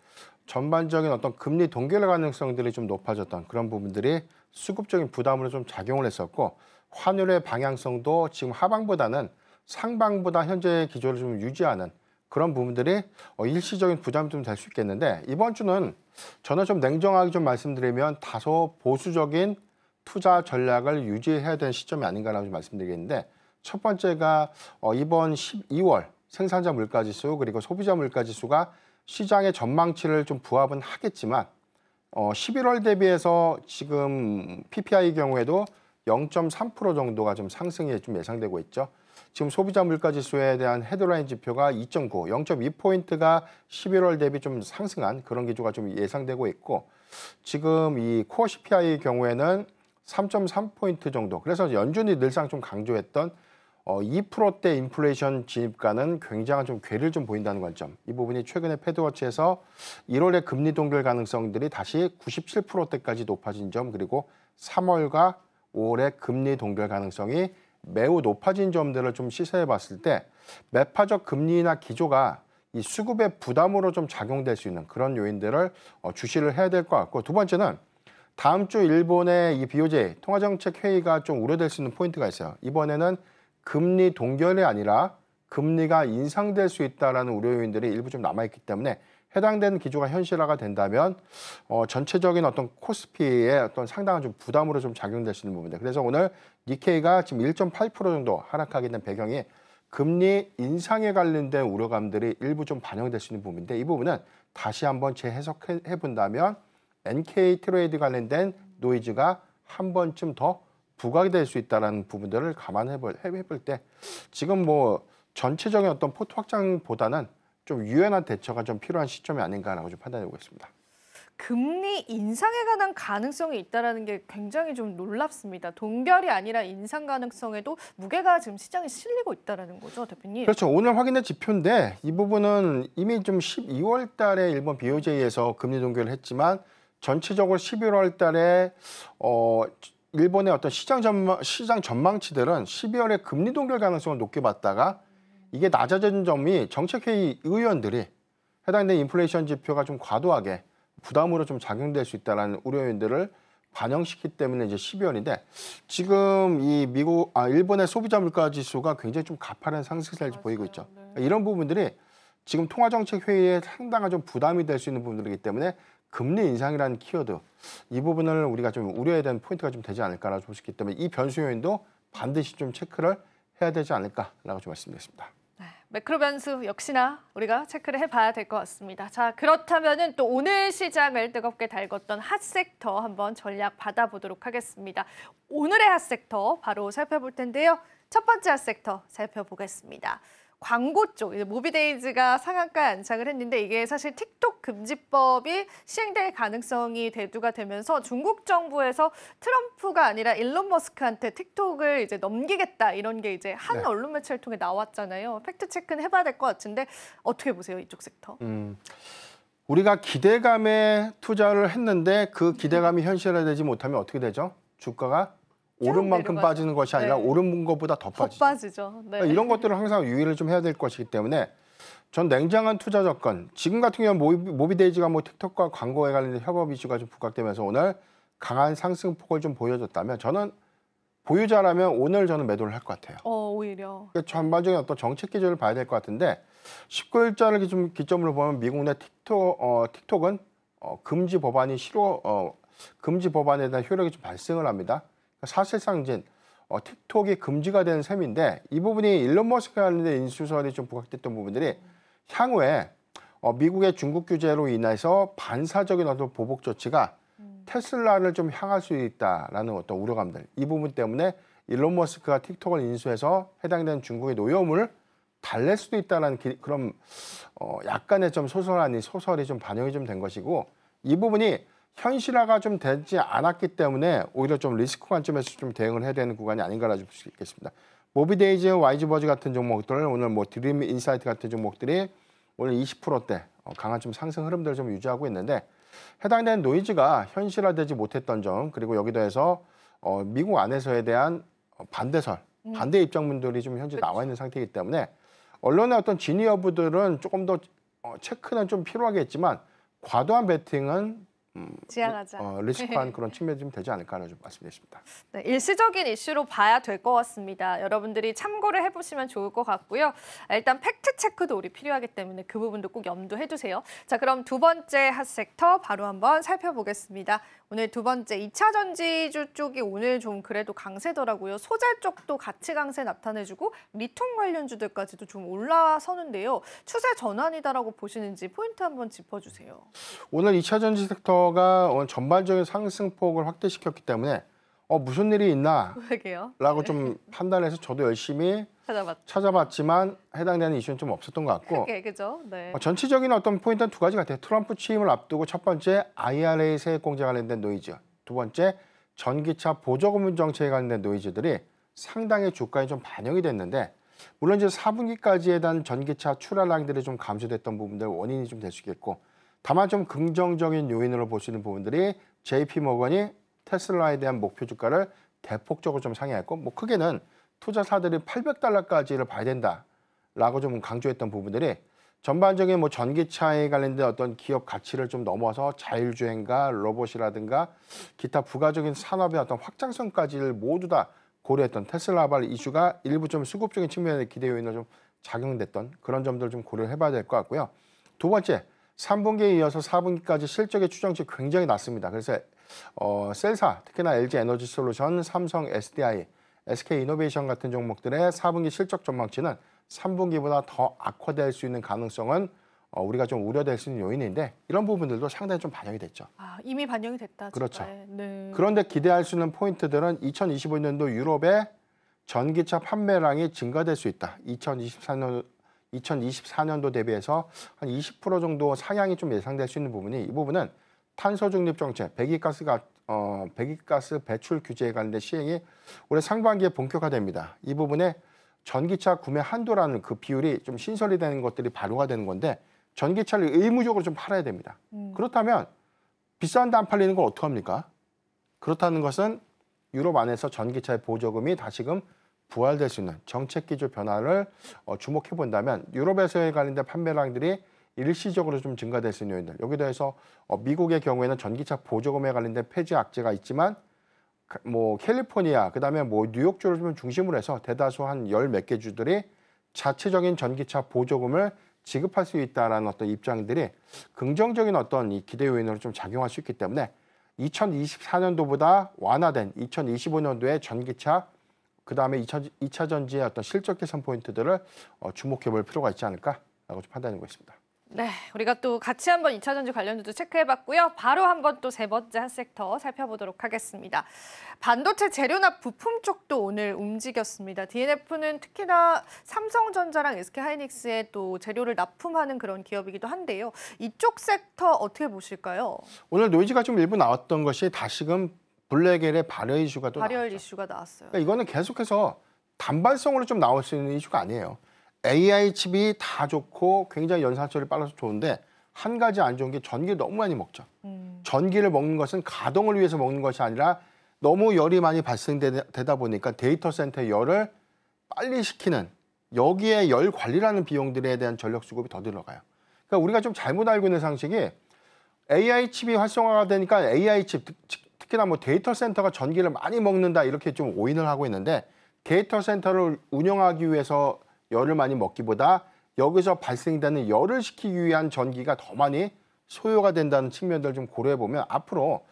전반적인 어떤 금리 동결 가능성들이 좀 높아졌던 그런 부분들이 수급적인 부담으로 좀 작용을 했었고, 환율의 방향성도 지금 하방보다는 상방보다 현재 기조를 좀 유지하는 그런 부분들이 일시적인 부담이 좀 될 수 있겠는데, 이번 주는 저는 좀 냉정하게 좀 말씀드리면 다소 보수적인 투자 전략을 유지해야 되는 시점이 아닌가라고 좀 말씀드리겠는데, 첫 번째가 이번 12월 생산자 물가지수 그리고 소비자 물가지수가 시장의 전망치를 좀 부합은 하겠지만 11월 대비해서 지금 PPI 경우에도 0.3% 정도가 좀 상승이 좀 예상되고 있죠. 지금 소비자 물가지수에 대한 헤드라인 지표가 2.9, 0.2포인트가 11월 대비 좀 상승한 그런 기조가 좀 예상되고 있고, 지금 이 코어 CPI 경우에는 3.3포인트 정도. 그래서 연준이 늘상 좀 강조했던 2%대 인플레이션 진입가는 굉장한 좀 궤를 좀 보인다는 관점. 이 부분이 최근에 패드워치에서 1월의 금리 동결 가능성들이 다시 97%대까지 높아진 점, 그리고 3월과 5월의 금리 동결 가능성이 매우 높아진 점들을 좀 시사해 봤을 때 매파적 금리나 기조가 이 수급의 부담으로 좀 작용될 수 있는 그런 요인들을 주시를 해야 될 것 같고, 두 번째는 다음 주 일본의 이 BOJ 통화정책 회의가 좀 우려될 수 있는 포인트가 있어요. 이번에는 금리 동결이 아니라 금리가 인상될 수 있다라는 우려 요인들이 일부 좀 남아있기 때문에 해당되는 기조가 현실화가 된다면 전체적인 어떤 코스피의 어떤 상당한 좀 부담으로 좀 작용될 수 있는 부분들. 그래서 오늘 니케이가 지금 1.8% 정도 하락하게 된 배경이 금리 인상에 관련된 우려감들이 일부 좀 반영될 수 있는 부분인데, 이 부분은 다시 한번 재해석해 본다면 NK 트레이드 관련된 노이즈가 한 번쯤 더 부각될 수 있다는 부분들을 감안해 볼 때 지금 뭐 전체적인 어떤 포트 확장보다는 좀 유연한 대처가 좀 필요한 시점이 아닌가라고 좀 판단해 보겠습니다. 금리 인상에 관한 가능성이 있다는 게 굉장히 좀 놀랍습니다. 동결이 아니라 인상 가능성에도 무게가 지금 시장에 실리고 있다는 거죠, 대표님? 그렇죠. 오늘 확인된 지표인데 이 부분은 이미 좀 12월 달에 일본 BOJ에서 금리 동결을 했지만 전체적으로 11월 달에 일본의 어떤 시장 전망치들은 12월에 금리 동결 가능성을 높게 봤다가 이게 낮아진 점이 정책회의 의원들이 해당된 인플레이션 지표가 좀 과도하게 부담으로 좀 작용될 수 있다는 우려인들을 반영시키기 때문에 이제 12월인데, 지금 이 일본의 소비자 물가 지수가 굉장히 좀 가파른 상승세를 보이고 있죠. 네. 이런 부분들이 지금 통화정책 회의에 상당한 좀 부담이 될 수 있는 부분들이기 때문에 금리 인상이라는 키워드, 이 부분을 우리가 좀 우려해야 되는 포인트가 좀 되지 않을까라고 보시기 때문에 이 변수 요인도 반드시 좀 체크를 해야 되지 않을까라고 좀 말씀드렸습니다. 네, 매크로 변수 역시나 우리가 체크를 해봐야 될 것 같습니다. 자, 그렇다면은 또 오늘 시장을 뜨겁게 달궜던 핫섹터 한번 전략 받아보도록 하겠습니다. 오늘의 핫섹터 바로 살펴볼 텐데요. 첫 번째 핫섹터 살펴보겠습니다. 광고 쪽, 모비데이즈가 상한가에 안착을 했는데 이게 사실 틱톡 금지법이 시행될 가능성이 대두가 되면서 중국 정부에서 트럼프가 아니라 일론 머스크한테 틱톡을 이제 넘기겠다 이런 게 이제 한 언론 매체를 통해 나왔잖아요. 팩트 체크는 해봐야 될 것 같은데 어떻게 보세요, 이쪽 섹터? 우리가 기대감에 투자를 했는데 그 기대감이 현실화되지 못하면 어떻게 되죠? 주가가 오른 만큼 내려가죠. 빠지는 것이 아니라 네. 오른 것보다 더 더 빠지죠. 빠지죠. 네. 이런 것들을 항상 유의를 좀 해야 될 것이기 때문에 전 냉정한 투자 접근, 지금 같은 경우는 모비데이즈가 뭐 틱톡과 광고에 관련된 협업 이슈가 좀 부각되면서 오늘 강한 상승폭을 좀 보여줬다면 저는 보유자라면 오늘 저는 매도를 할 것 같아요. 오히려. 그러니까 전반적인 어떤 정책 기조를 봐야 될 것 같은데 19일자를 기점으로 보면 미국 내 틱톡은 금지 법안에 대한 효력이 좀 발생을 합니다. 사실상 이제 틱톡이 금지가 된 셈인데 이 부분이 일론 머스크와 관련된 인수설이 좀 부각됐던 부분들이 향후에 미국의 중국 규제로 인해서 반사적인 어떤 보복 조치가 테슬라를 좀 향할 수 있다라는 어떤 우려감들, 이 부분 때문에 일론 머스크가 틱톡을 인수해서 해당되는 중국의 노여움을 달랠 수도 있다는 그런 약간의 좀 소설이 좀 반영이 좀 된 것이고 이 부분이 현실화가 좀 되지 않았기 때문에 오히려 좀 리스크 관점에서 좀 대응을 해야 되는 구간이 아닌가라 볼 수 있겠습니다. 모비데이즈, 와이즈버즈 같은 종목들 오늘 뭐 드림 인사이트 같은 종목들이 오늘 20%대 강한 좀 상승 흐름들을 좀 유지하고 있는데 해당되는 노이즈가 현실화되지 못했던 점 그리고 여기도 해서 미국 안에서에 대한 반대 입장문들이 좀 현재 나와 있는 상태이기 때문에 언론의 어떤 진위 여부들은 조금 더 체크는 좀 필요하겠지만 과도한 베팅은 지양하자. 리스크한 그런 측면이 좀 되지 않을까라는 좀 말씀드리겠습니다. 네, 일시적인 이슈로 봐야 될 것 같습니다. 여러분들이 참고를 해보시면 좋을 것 같고요. 일단 팩트 체크도 우리 필요하기 때문에 그 부분도 꼭 염두해 두세요. 자, 그럼 두 번째 핫섹터 바로 한번 살펴보겠습니다. 오늘 두 번째 2차 전지주 쪽이 오늘 좀 그래도 강세더라고요. 소재 쪽도 같이 강세 나타내주고 리튬 관련주들까지도 좀 올라서는데요. 추세 전환이다라고 보시는지 포인트 한번 짚어주세요. 오늘 2차 전지 섹터가 오늘 전반적인 상승폭을 확대시켰기 때문에 무슨 일이 있나 그러게요. 라고 좀 판단해서 저도 열심히 찾아봤지만 해당되는 이슈는 좀 없었던 것 같고 그죠? 네. 전체적인 어떤 포인트는 두 가지 같아요. 트럼프 취임을 앞두고 첫 번째 IRA 세액공제 관련된 노이즈, 두 번째 전기차 보조금 정책에 관련된 노이즈들이 상당히 주가에 좀 반영이 됐는데 물론 이제 4분기까지에 대한 전기차 출하량들이 좀 감소됐던 부분들 원인이 좀 될 수 있겠고 다만 좀 긍정적인 요인으로 볼 수 있는 부분들이 JP모건이 테슬라에 대한 목표 주가를 대폭적으로 좀 상회했고 뭐 크게는 투자사들이 $800까지를 봐야 된다라고 좀 강조했던 부분들이 전반적인 뭐 전기차에 관련된 어떤 기업 가치를 좀 넘어서 자율주행과 로봇이라든가 기타 부가적인 산업의 어떤 확장성까지를 모두 다 고려했던 테슬라발 이슈가 일부 좀 수급적인 측면의 기대 요인으로 좀 작용됐던 그런 점들을 좀 고려를 해봐야 될 것 같고요. 두 번째, 3분기에 이어서 4분기까지 실적의 추정치 굉장히 낮습니다. 그래서 셀사, 특히나 LG에너지솔루션, 삼성 SDI, SK이노베이션 같은 종목들의 4분기 실적 전망치는 3분기보다 더 악화될 수 있는 가능성은 우리가 좀 우려될 수 있는 요인인데 이런 부분들도 상당히 좀 반영이 됐죠. 이미 반영이 됐다. 그렇죠. 네. 그런데 기대할 수 있는 포인트들은 2025년도 유럽의 전기차 판매량이 증가될 수 있다. 2024년도 대비해서 한 20% 정도 상향이 좀 예상될 수 있는 부분이 이 부분은 탄소 중립 정책, 배기가스 배출 규제에 관련된 시행이 올해 상반기에 본격화됩니다. 이 부분에 전기차 구매 한도라는 그 비율이 좀 신설이 되는 것들이 발효가 되는 건데 전기차를 의무적으로 좀 팔아야 됩니다. 그렇다면 비싼데 안 팔리는 걸 어떡합니까? 그렇다는 것은 유럽 안에서 전기차의 보조금이 다시금 부활될 수 있는 정책 기조 변화를 주목해 본다면 유럽에서의 관련된 판매량들이 일시적으로 좀 증가될 수 있는 요인들. 여기도 해서 미국의 경우에는 전기차 보조금에 관련된 폐지 악재가 있지만 뭐 캘리포니아 그다음에 뭐 뉴욕주를 좀 중심으로 해서 대다수 한 열 몇 개 주들이 자체적인 전기차 보조금을 지급할 수 있다라는 어떤 입장들이 긍정적인 어떤 이 기대 요인으로 좀 작용할 수 있기 때문에 2024년도보다 완화된 2025년도의 전기차 그다음에 2차 전지의 어떤 실적 개선 포인트들을 주목해 볼 필요가 있지 않을까라고 좀 판단하고 있습니다. 네, 우리가 또 같이 한번 2차 전지 관련주도 체크해봤고요. 바로 한번 또 세 번째 핫섹터 살펴보도록 하겠습니다. 반도체 재료나 부품 쪽도 오늘 움직였습니다. DNF는 특히나 삼성전자랑 SK하이닉스에 또 재료를 납품하는 그런 기업이기도 한데요. 이쪽 섹터 어떻게 보실까요? 오늘 노이즈가 좀 일부 나왔던 것이 다시금 블랙엘의 발열 이슈가 또 발열 이슈가 나왔어요. 그러니까 이거는 계속해서 단발성으로 좀 나올 수 있는 이슈가 아니에요. AI 칩이 다 좋고 굉장히 연산철이 빨라서 좋은데 한 가지 안 좋은 게 전기를 너무 많이 먹죠. 전기를 먹는 것은 가동을 위해서 먹는 것이 아니라 너무 열이 많이 발생되다 보니까 데이터 센터의 열을 빨리 식히는 여기에 열 관리라는 비용들에 대한 전력 수급이 더 들어가요. 그러니까 우리가 좀 잘못 알고 있는 상식이 AI 칩이 활성화가 되니까 AI 칩 특히나 뭐 데이터 센터가 전기를 많이 먹는다 이렇게 좀 오인을 하고 있는데 데이터 센터를 운영하기 위해서 열을 많이 먹기보다 여기서 발생되는 열을 식히기 위한 전기가 더 많이 소요가 된다는 측면들을 좀 고려해 보면 앞으로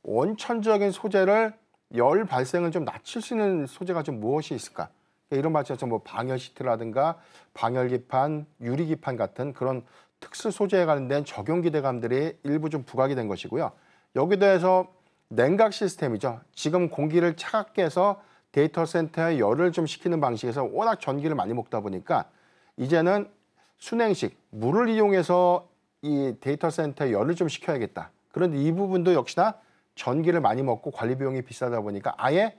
원천적인 소재를 열 발생을 좀 낮출 수 있는 소재가 좀 무엇이 있을까? 이런 말처럼 뭐 방열 시트라든가 방열 기판, 유리 기판 같은 그런 특수 소재에 관련된 적용 기대감들이 일부 좀 부각이 된 것이고요. 여기에 대해서 냉각 시스템이죠. 지금 공기를 차갑게 해서 데이터 센터에 열을 좀 식히는 방식에서 워낙 전기를 많이 먹다 보니까 이제는 순행식, 물을 이용해서 이 데이터 센터에 열을 좀 식혀야겠다. 그런데 이 부분도 역시나 전기를 많이 먹고 관리 비용이 비싸다 보니까 아예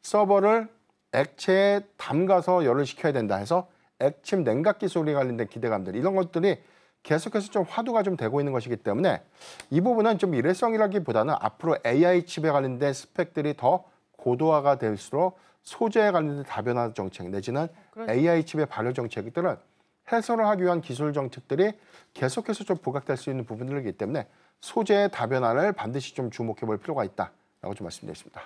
서버를 액체에 담가서 열을 식혀야 된다 해서 액침 냉각 기술에 관련된 기대감들, 이런 것들이 계속해서 좀 화두가 좀 되고 있는 것이기 때문에 이 부분은 좀 일회성이라기보다는 앞으로 AI 칩에 관련된 스펙들이 더 고도화가 될수록 소재에 관련된 다변화 정책 내지는 AI 칩의 발효 정책들은 해소를 하기 위한 기술 정책들이 계속해서 좀 부각될 수 있는 부분들이기 때문에 소재의 다변화를 반드시 좀 주목해 볼 필요가 있다라고 좀 말씀드리겠습니다.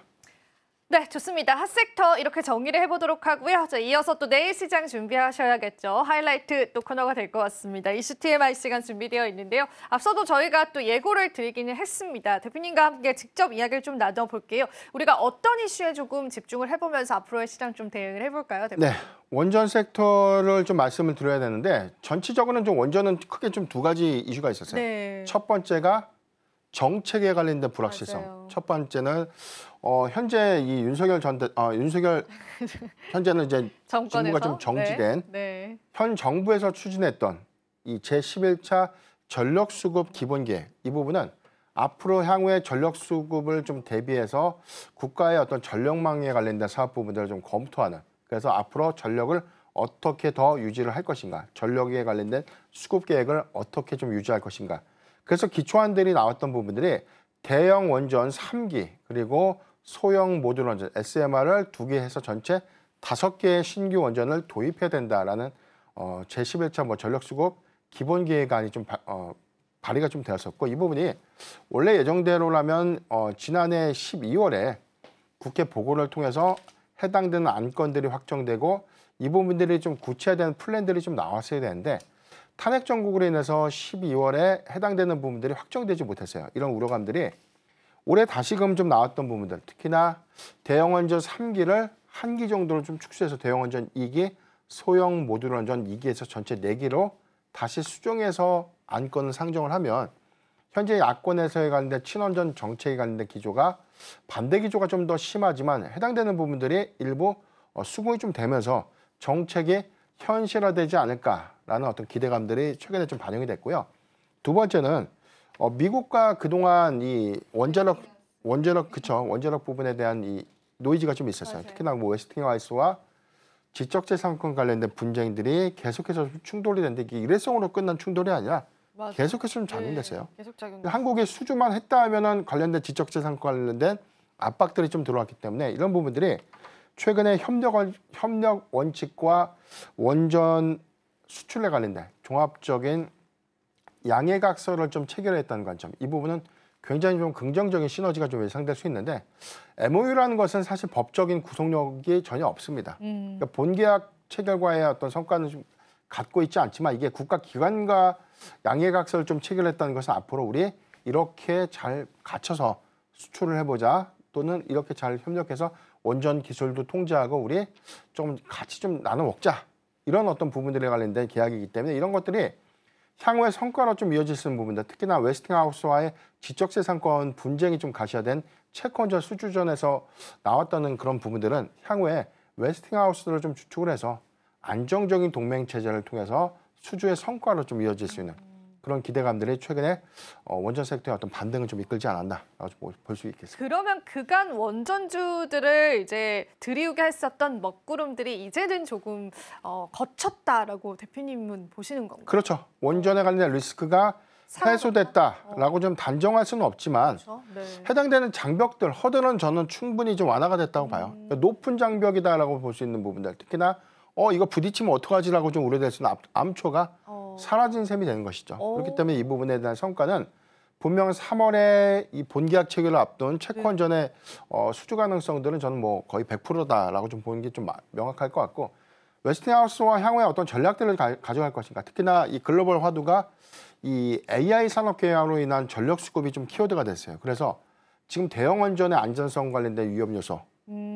네, 좋습니다. 핫섹터 이렇게 정리를 해보도록 하고요. 자, 이어서 또 내일 시장 준비하셔야겠죠. 하이라이트 또 코너가 될 것 같습니다. 이슈 TMI 시간 준비되어 있는데요. 앞서도 저희가 또 예고를 드리기는 했습니다. 대표님과 함께 직접 이야기를 좀 나눠볼게요. 우리가 어떤 이슈에 조금 집중을 해보면서 앞으로의 시장 좀 대응을 해볼까요, 대표님? 네, 원전 섹터를 좀 말씀을 드려야 되는데 전체적으로는 좀 원전은 크게 좀 두 가지 이슈가 있었어요. 네. 첫 번째가 정책에 관련된 불확실성. 맞아요. 첫 번째는 현재 이 윤석열 현재는 이제 정권에서? 직무가 좀 정지된 네. 현 정부에서 추진했던 이 제11차 전력수급 기본계획, 이 부분은 앞으로 향후에 전력수급을 좀 대비해서 국가의 어떤 전력망에 관련된 사업 부분들을 좀 검토하는, 그래서 앞으로 전력을 어떻게 더 유지를 할 것인가, 전력에 관련된 수급 계획을 어떻게 좀 유지할 것인가. 그래서 기초안들이 나왔던 부분들이 대형 원전 3기 그리고 소형 모듈 원전 SMR을 2개 해서 전체 5개의 신규 원전을 도입해야 된다라는 제11차 전력수급 기본계획안이 좀 발의가 좀 되었었고, 이 부분이 원래 예정대로라면 지난해 12월에 국회 보고를 통해서 해당되는 안건들이 확정되고 이 부분들이 좀 구체화된 플랜들이 좀 나왔어야 되는데 탄핵 정국으로 인해서 12월에 해당되는 부분들이 확정되지 못했어요. 이런 우려감들이 올해 다시금 좀 나왔던 부분들, 특히나 대형 원전 3기를 1기 정도로 좀 축소해서 대형 원전 2기, 소형 모듈 원전 2기에서 전체 4기로 다시 수정해서 안건을 상정을 하면 현재 야권에서에 관련된 친원전 정책에 관련된 기조가 반대 기조가 좀 더 심하지만 해당되는 부분들이 일부 수긍이 좀 되면서 정책이 현실화되지 않을까라는 어떤 기대감들이 최근에 좀 반영이 됐고요. 두 번째는 미국과 그동안 이 원자력 부분에 대한 이 노이즈가 좀 있었어요. 맞아요. 특히나 웨스팅하우스와 지적재산권 관련된 분쟁들이 계속해서 충돌이 됐는데 이게 일회성으로 끝난 충돌이 아니라 맞아요. 계속해서 좀 작용됐어요. 네, 계속 작용. 한국이 수주만 했다 하면은 관련된 지적재산권 관련된 압박들이 좀 들어왔기 때문에 이런 부분들이 최근에 협력 원칙과 원전 수출에 관련된 종합적인 양해각서를 좀 체결했다는 관점, 이 부분은 굉장히 좀 긍정적인 시너지가 좀 예상될 수 있는데 MOU라는 것은 사실 법적인 구속력이 전혀 없습니다. 그러니까 본계약 체결과의 어떤 성과는 좀 갖고 있지 않지만 이게 국가기관과 양해각서를 좀 체결했다는 것은 앞으로 우리 이렇게 잘 갖춰서 수출을 해보자, 또는 이렇게 잘 협력해서 원전 기술도 통제하고 우리 좀 같이 좀 나눠 먹자, 이런 어떤 부분들에 관련된 계약이기 때문에 이런 것들이 향후에 성과로 좀 이어질 수 있는 부분들, 특히나 웨스팅하우스와의 지적재산권 분쟁이 좀 가시화된 채권전 수주전에서 나왔다는 그런 부분들은 향후에 웨스팅하우스를 좀 주축을 해서 안정적인 동맹 체제를 통해서 수주의 성과로 좀 이어질 수 있는 그런 기대감들이 최근에 원전 섹터의 어떤 반등을 좀 이끌지 않았나라고 볼 수 있겠습니다. 그러면 그간 원전주들을 이제 들이우게 했었던 먹구름들이 이제는 조금 거쳤다라고 대표님은 보시는 건가요? 그렇죠. 원전에 관련된 리스크가 해소됐다라고 좀 단정할 수는 없지만 그렇죠. 네. 해당되는 장벽들, 허들은 저는 충분히 좀 완화가 됐다고 봐요. 높은 장벽이다라고 볼 수 있는 부분들, 특히나 이거 부딪히면 어떡하지라고 좀 우려될 수 있는 암초가 사라진 셈이 되는 것이죠. 그렇기 때문에 이 부분에 대한 성과는 분명 3월에 이 본계약 체결을 앞둔 채권전의 수주 가능성들은 저는 뭐 거의 100%다라고 좀 보는 게 좀 명확할 것 같고, 웨스팅하우스와 향후에 어떤 전략들을 가져갈 것인가, 특히나 이 글로벌 화두가 이 AI 산업 계약으로 인한 전력 수급이 좀 키워드가 됐어요. 그래서 지금 대형 원전의 안전성 관련된 위험 요소,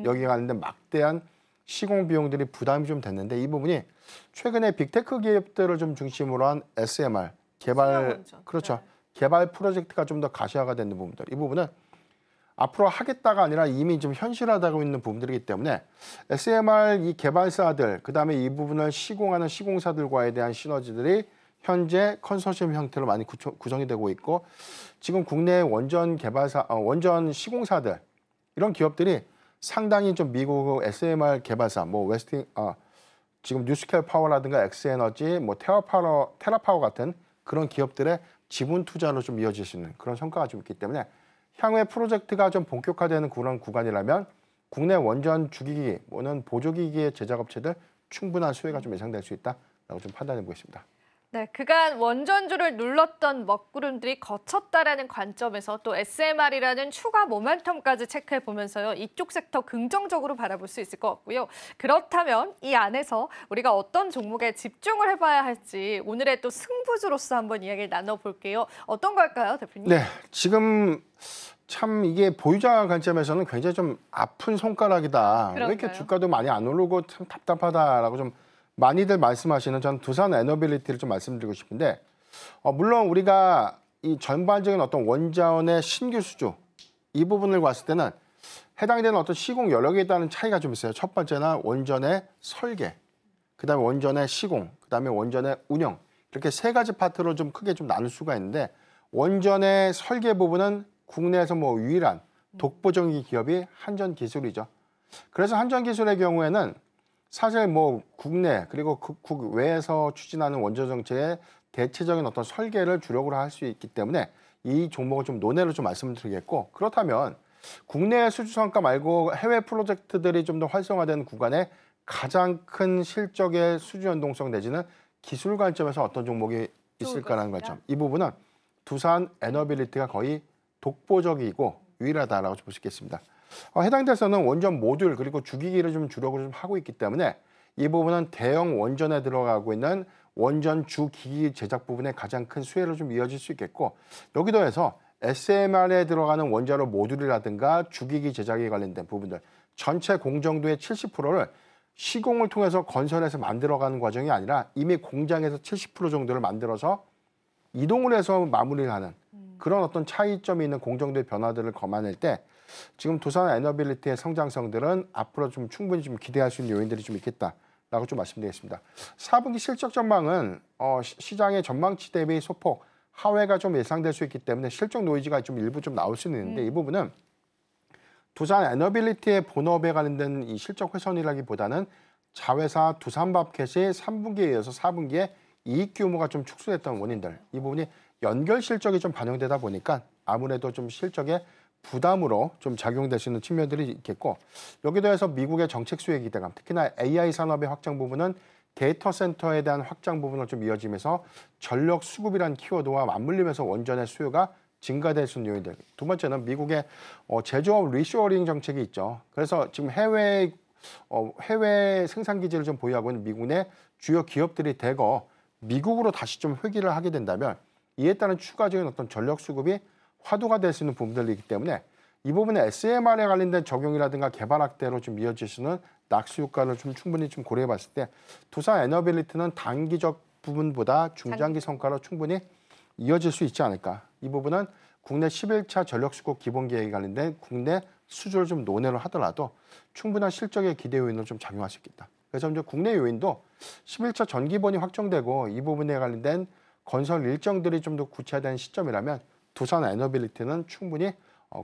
여기에 관련된 막대한 시공 비용들이 부담이 좀 됐는데 이 부분이 최근에 빅테크 기업들을 좀 중심으로 한 SMR 개발, 그렇죠. 네. 개발 프로젝트가 좀 더 가시화가 되는 부분들, 이 부분은 앞으로 하겠다가 아니라 이미 좀 현실화되고 있는 부분들이기 때문에 SMR 이 개발사들, 그다음에 이 부분을 시공하는 시공사들과에 대한 시너지들이 현재 컨소시엄 형태로 많이 구성이 되고 있고, 지금 국내 원전 개발사, 원전 시공사들 이런 기업들이 상당히 좀 미국 SMR 개발사, 뭐 지금 뉴스케일 파워라든가 엑스에너지, 뭐 테라파워 같은 그런 기업들의 지분 투자로 좀 이어질 수 있는 그런 성과가 좀 있기 때문에 향후에 프로젝트가 좀 본격화되는 그런 구간이라면 국내 원전 주기기, 또는 보조기기의 제작업체들 충분한 수혜가 좀 예상될 수 있다라고 좀 판단해 보겠습니다. 네, 그간 원전주를 눌렀던 먹구름들이 거쳤다라는 관점에서 또 SMR이라는 추가 모멘텀까지 체크해 보면서요, 이쪽 섹터 긍정적으로 바라볼 수 있을 것 같고요. 그렇다면 이 안에서 우리가 어떤 종목에 집중을 해봐야 할지 오늘의 또 승부주로서 한번 이야기를 나눠볼게요. 어떤 걸까요, 대표님? 네, 지금 참 이게 보유자 관점에서는 굉장히 좀 아픈 손가락이다. 그런가요? 왜 이렇게 주가도 많이 안 오르고 참 답답하다라고 좀 많이들 말씀하시는 전 두산 에너빌리티를 좀 말씀드리고 싶은데, 물론 우리가 이 전반적인 어떤 원자원의 신규 수주 이 부분을 봤을 때는 해당되는 어떤 시공 여력에 따른 차이가 좀 있어요. 첫 번째는 원전의 설계, 그다음에 원전의 시공, 그다음에 원전의 운영, 이렇게 세 가지 파트로 좀 크게 좀 나눌 수가 있는데, 원전의 설계 부분은 국내에서 뭐 유일한 독보적인 기업이 한전기술이죠. 그래서 한전기술의 경우에는 사실 뭐 국내 그리고 국외에서 추진하는 원전 정책의 대체적인 어떤 설계를 주력으로 할 수 있기 때문에 이 종목을 좀 논외로 좀 말씀을 드리겠고, 그렇다면 국내 수주 성과 말고 해외 프로젝트들이 좀 더 활성화되는 구간에 가장 큰 실적의 수주 연동성 내지는 기술 관점에서 어떤 종목이 있을까라는 관점, 이 부분은 두산 에너빌리티가 거의 독보적이고 유일하다라고 볼 수 있겠습니다. 해당 데서는 원전 모듈 그리고 주기기를 좀 주력으로 좀 하고 있기 때문에 이 부분은 대형 원전에 들어가고 있는 원전 주기기 제작 부분에 가장 큰 수혜로 좀 이어질 수 있겠고, 여기도 해서 SMR에 들어가는 원자로 모듈이라든가 주기기 제작에 관련된 부분들 전체 공정도의 70%를 시공을 통해서 건설해서 만들어가는 과정이 아니라 이미 공장에서 70% 정도를 만들어서 이동을 해서 마무리를 하는 그런 어떤 차이점이 있는 공정도의 변화들을 감안할 때 지금 두산 에너빌리티의 성장성들은 앞으로 좀 충분히 좀 기대할 수 있는 요인들이 좀 있겠다라고 좀 말씀드리겠습니다. 4분기 실적 전망은 시장의 전망치 대비 소폭 하회가 좀 예상될 수 있기 때문에 실적 노이즈가 좀 일부 좀 나올 수는 있는데, 이 부분은 두산 에너빌리티의 본업에 관련된 이 실적 훼손이라기보다는 자회사 두산밥켓이 3분기에 이어서 4분기에 이익 규모가 좀 축소됐던 원인들, 이 부분이 연결 실적이 좀 반영되다 보니까 아무래도 좀 실적에 부담으로 좀 작용될 수 있는 측면들이 있겠고, 여기도 해서 미국의 정책 수혜 기대감, 특히나 AI 산업의 확장 부분은 데이터 센터에 대한 확장 부분을 좀 이어지면서 전력 수급이라는 키워드와 맞물리면서 원전의 수요가 증가될 수 있는 요인들. 두 번째는 미국의 제조업 리쇼어링 정책이 있죠. 그래서 지금 해외 생산 기지를 좀 보유하고 있는 미국 내 주요 기업들이 대거 미국으로 다시 좀 회귀를 하게 된다면 이에 따른 추가적인 어떤 전력 수급이 화두가 될 수 있는 부분들이기 때문에 이 부분에 SMR에 관련된 적용이라든가 개발 확대로 좀 이어질 수 있는 낙수 효과를 좀 충분히 좀 고려해 봤을 때 두산 에너빌리티는 단기적 부분보다 중장기 성과로 충분히 이어질 수 있지 않을까. 이 부분은 국내 11차 전력 수급 기본 계획에 관련된 국내 수주를 좀 논의를 하더라도 충분한 실적의 기대 요인으로 좀 작용할 수 있겠다. 그래서 이제 국내 요인도 11차 전기본이 확정되고 이 부분에 관련된 건설 일정들이 좀 더 구체화된 시점이라면 두산 에너빌리티는 충분히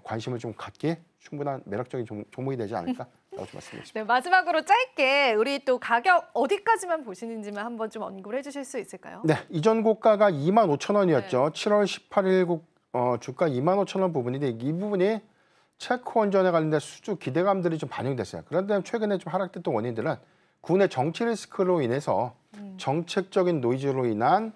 관심을 좀 갖기에 충분한 매력적인 종목이 되지 않을까라고 좀 말씀드리겠습니다. 네, 마지막으로 짧게 우리 또 가격 어디까지만 보시는지만 한번 좀 언급을 해주실 수 있을까요? 네, 이전 고가가 25,000원이었죠. 7월 18일 주가 25,000원 부분인데 이 부분이 체코 원전에 관련된 수주 기대감들이 좀 반영됐어요. 그런데 최근에 좀 하락됐던 원인들은 국내 정치 리스크로 인해서 정책적인 노이즈로 인한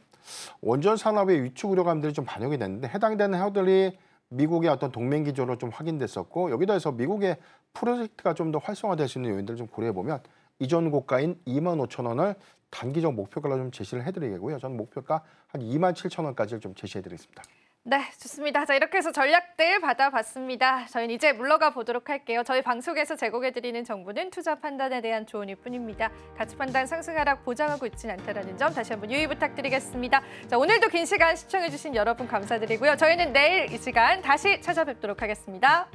원전 산업의 위축 우려감들이 좀 반영이 됐는데, 해당되는 회사들이 미국의 어떤 동맹 기조로 좀 확인됐었고, 여기다 해서 미국의 프로젝트가 좀 더 활성화될 수 있는 요인들을 좀 고려해 보면 이전 고가인 25,000원을 단기적 목표가로 좀 제시를 해드리겠고요. 저는 목표가 한 27,000원까지를 좀 제시해드리겠습니다. 네, 좋습니다. 자, 이렇게 해서 전략들 받아봤습니다. 저희는 이제 물러가 보도록 할게요. 저희 방송에서 제공해드리는 정보는 투자 판단에 대한 조언일 뿐입니다. 가치 판단 상승 하락 보장하고 있지는 않다는 점 다시 한번 유의 부탁드리겠습니다. 자, 오늘도 긴 시간 시청해주신 여러분 감사드리고요. 저희는 내일 이 시간 다시 찾아뵙도록 하겠습니다.